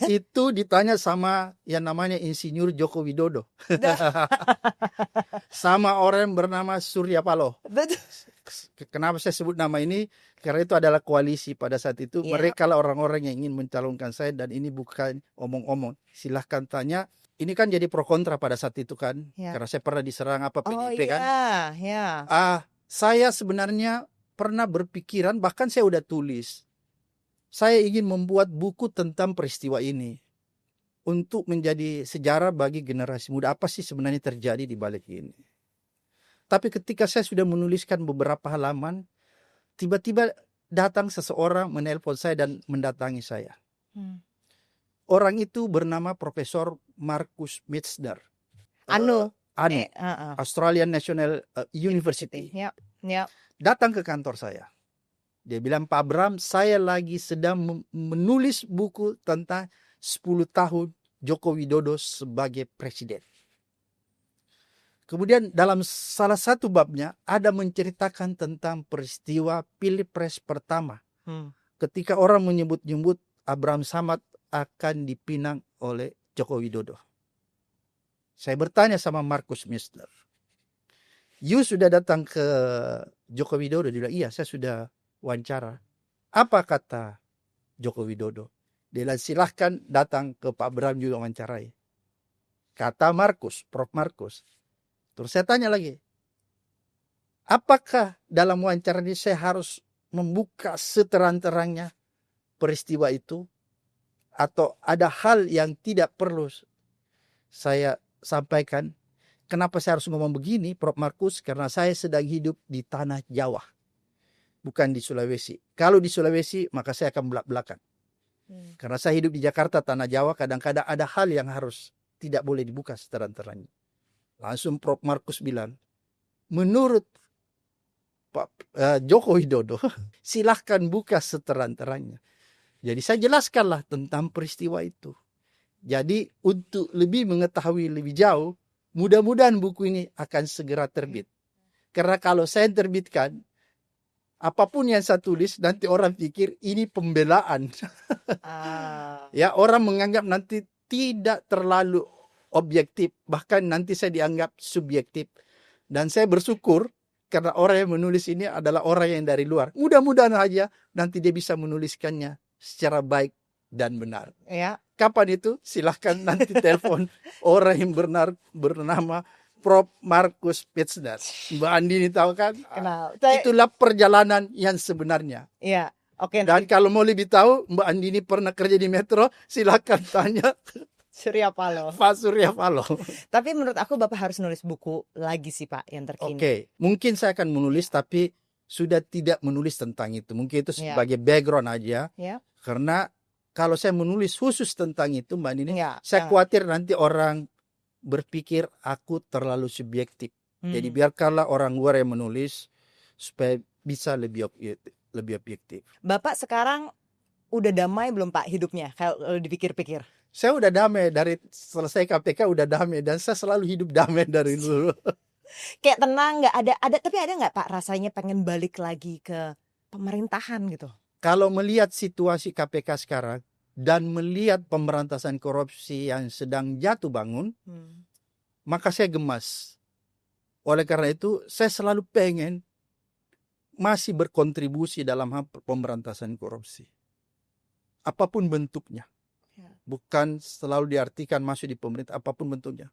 Itu ditanya sama yang namanya Insinyur Joko Widodo. Sama orang yang bernama Surya Paloh. Kenapa saya sebut nama ini? Karena itu adalah koalisi pada saat itu. Yeah. Mereka lah orang-orang yang ingin mencalonkan saya, dan ini bukan omong-omong. Silahkan tanya. Ini kan jadi pro kontra pada saat itu kan. Yeah. Karena saya pernah diserang PDIP kan. Yeah. Saya sebenarnya pernah berpikiran, bahkan saya udah tulis. Saya ingin membuat buku tentang peristiwa ini. Untuk menjadi sejarah bagi generasi muda. Apa sih sebenarnya terjadi di balik ini. Tapi ketika saya sudah menuliskan beberapa halaman, tiba-tiba datang seseorang menelpon saya dan mendatangi saya. Orang itu bernama Profesor Marcus Mitzner. Australian National University. Yep. Datang ke kantor saya. Dia bilang, Pak Bram, saya lagi sedang menulis buku tentang 10 tahun Joko Widodo sebagai presiden. Kemudian dalam salah satu babnya ada menceritakan tentang peristiwa Pilpres pertama. Ketika orang menyebut-nyebut Abraham Samad akan dipinang oleh Joko Widodo. Saya bertanya sama Marcus Mitzner. You sudah datang ke Joko Widodo? Dia bilang, iya saya sudah wawancara. Apa kata Joko Widodo? Dia bilang, silahkan datang ke Pak Bram juga wawancarai. Kata Marcus, Prof. Marcus. Terus saya tanya lagi, apakah dalam wawancara ini saya harus membuka seterang-terangnya peristiwa itu? Atau ada hal yang tidak perlu saya sampaikan? Kenapa saya harus ngomong begini, Prof. Marcus? Karena saya sedang hidup di tanah Jawa, bukan di Sulawesi. Kalau di Sulawesi, maka saya akan belak-belakan. Karena saya hidup di Jakarta, tanah Jawa, kadang-kadang ada hal yang harus tidak boleh dibuka seterang-terangnya. Langsung Prof. Marcus bilang, menurut Pak Joko Widodo, silahkan buka seterang-terangnya. Jadi saya jelaskanlah tentang peristiwa itu. Jadi untuk lebih mengetahui lebih jauh, mudah-mudahan buku ini akan segera terbit. Karena kalau saya terbitkan, apapun yang saya tulis, nanti orang pikir ini pembelaan. Ya, orang menganggap nanti tidak terlalu objektif, bahkan nanti saya dianggap subjektif. Dan saya bersyukur karena orang yang menulis ini adalah orang yang dari luar. Mudah-mudahan aja nanti dia bisa menuliskannya secara baik dan benar. Ya. Kapan itu? Silahkan nanti telepon orang yang bernama Prof. Markus Pitsner. Mbak Andini tahu kan? Kenal. Itulah perjalanan yang sebenarnya. Iya. Oke. Dan kalau mau lebih tahu, Mbak Andini pernah kerja di Metro, silahkan tanya Surya Paloh. Pak Surya Paloh. Tapi menurut aku Bapak harus nulis buku lagi sih Pak yang terkini. Oke, mungkin saya akan menulis tapi sudah tidak menulis tentang itu. Mungkin itu Ya. sebagai background aja. Ya. Karena kalau saya menulis khusus tentang itu Mbak Andini, Ya, saya jangan. khawatir nanti orang berpikir aku terlalu subjektif. Jadi biarkanlah orang luar yang menulis supaya bisa lebih objektif. Bapak sekarang udah damai belum Pak hidupnya kalau dipikir-pikir? Saya udah damai dari selesai KPK, udah damai dan saya selalu hidup damai dari dulu. Kayak tenang, nggak ada tapi ada nggak Pak rasanya pengen balik lagi ke pemerintahan gitu? Kalau melihat situasi KPK sekarang dan melihat pemberantasan korupsi yang sedang jatuh bangun, maka saya gemas. Oleh karena itu, saya selalu pengen masih berkontribusi dalam hal pemberantasan korupsi. Apapun bentuknya. Bukan selalu diartikan masuk di pemerintah, apapun bentuknya.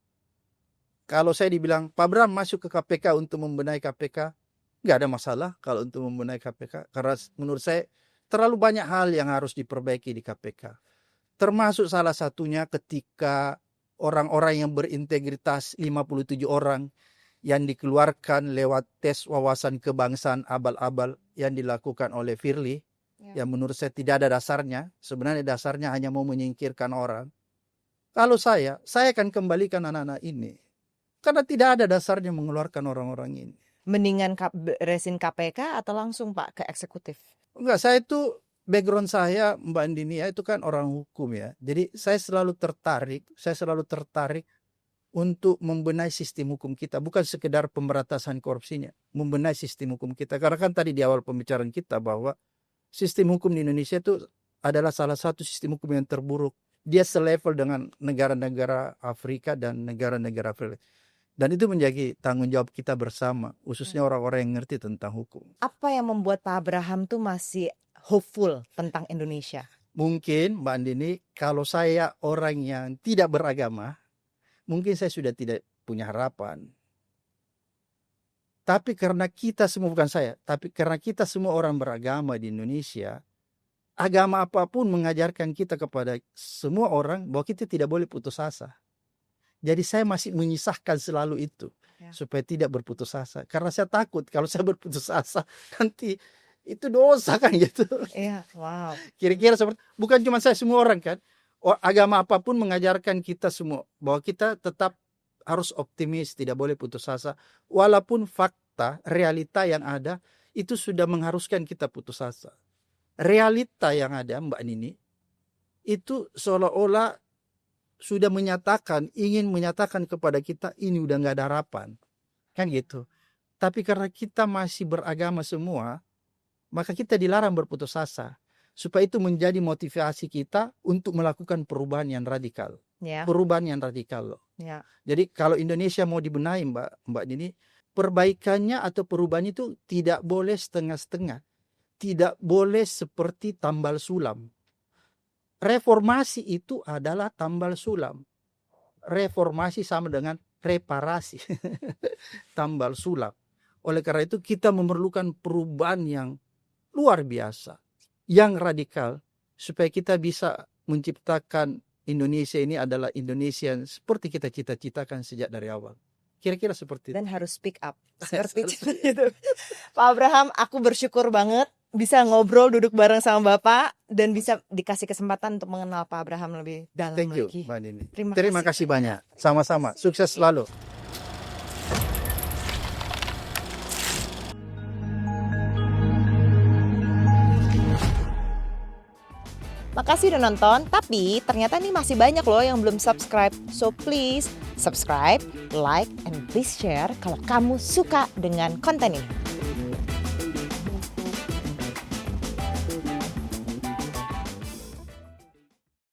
Kalau saya dibilang, Pak Bram masuk ke KPK untuk membenahi KPK, nggak ada masalah kalau untuk membenahi KPK. Karena menurut saya, terlalu banyak hal yang harus diperbaiki di KPK. Termasuk salah satunya ketika orang-orang yang berintegritas 57 orang yang dikeluarkan lewat tes wawasan kebangsaan abal-abal yang dilakukan oleh Firly. Yang menurut saya tidak ada dasarnya. Sebenarnya dasarnya hanya mau menyingkirkan orang. Kalau saya akan kembalikan anak-anak ini. Karena tidak ada dasarnya mengeluarkan orang-orang ini. Mendingan beresin KPK atau langsung Pak ke eksekutif? Enggak, saya itu background saya Mbak Andini ya itu kan orang hukum ya. Jadi saya selalu tertarik untuk membenahi sistem hukum kita. Bukan sekedar pemberantasan korupsinya. Membenahi sistem hukum kita. Karena kan tadi di awal pembicaraan kita bahwa sistem hukum di Indonesia itu adalah salah satu sistem hukum yang terburuk. Dia selevel dengan negara-negara Afrika dan negara-negara Afrika. Dan itu menjadi tanggung jawab kita bersama, khususnya orang-orang yang ngerti tentang hukum. Apa yang membuat Pak Abraham tuh masih hopeful tentang Indonesia? Mungkin Mbak Andini, kalau saya orang yang tidak beragama, mungkin saya sudah tidak punya harapan. Tapi karena kita semua, bukan saya, tapi karena kita semua orang beragama di Indonesia, agama apapun mengajarkan kita kepada semua orang bahwa kita tidak boleh putus asa. Jadi saya masih menyisahkan selalu itu supaya tidak berputus asa. Karena saya takut kalau saya berputus asa nanti itu dosa kan gitu. Iya, wow. Kira-kira seperti, bukan cuma saya, semua orang kan. Agama apapun mengajarkan kita semua bahwa kita tetap harus optimis, tidak boleh putus asa. Walaupun fakta, realita yang ada itu sudah mengharuskan kita putus asa. Realita yang ada Mbak Nini itu seolah-olah sudah ingin menyatakan kepada kita ini udah gak ada harapan. Kan gitu. Tapi karena kita masih beragama semua, maka kita dilarang berputus asa. Supaya itu menjadi motivasi kita untuk melakukan perubahan yang radikal. Perubahan yang radikal loh. Jadi kalau Indonesia mau dibenahi Mbak Nini, perbaikannya atau perubahan itu tidak boleh setengah-setengah. Tidak boleh seperti tambal sulam. Reformasi itu adalah tambal sulam. Reformasi sama dengan reparasi. Tambal sulam. Oleh karena itu kita memerlukan perubahan yang luar biasa. Yang radikal. Supaya kita bisa menciptakan Indonesia ini adalah Indonesia yang seperti kita cita-citakan sejak dari awal. Kira-kira seperti itu. Dan harus speak up. Seperti itu. Pak Abraham, aku bersyukur banget bisa ngobrol, duduk bareng sama Bapak dan bisa dikasih kesempatan untuk mengenal Pak Abraham lebih dalam Thank you, lagi. Mbak Nini. Terima kasih banyak. Sama-sama. Sukses selalu. Makasih udah nonton, tapi ternyata nih masih banyak loh yang belum subscribe. So please subscribe, like, and please share kalau kamu suka dengan konten ini.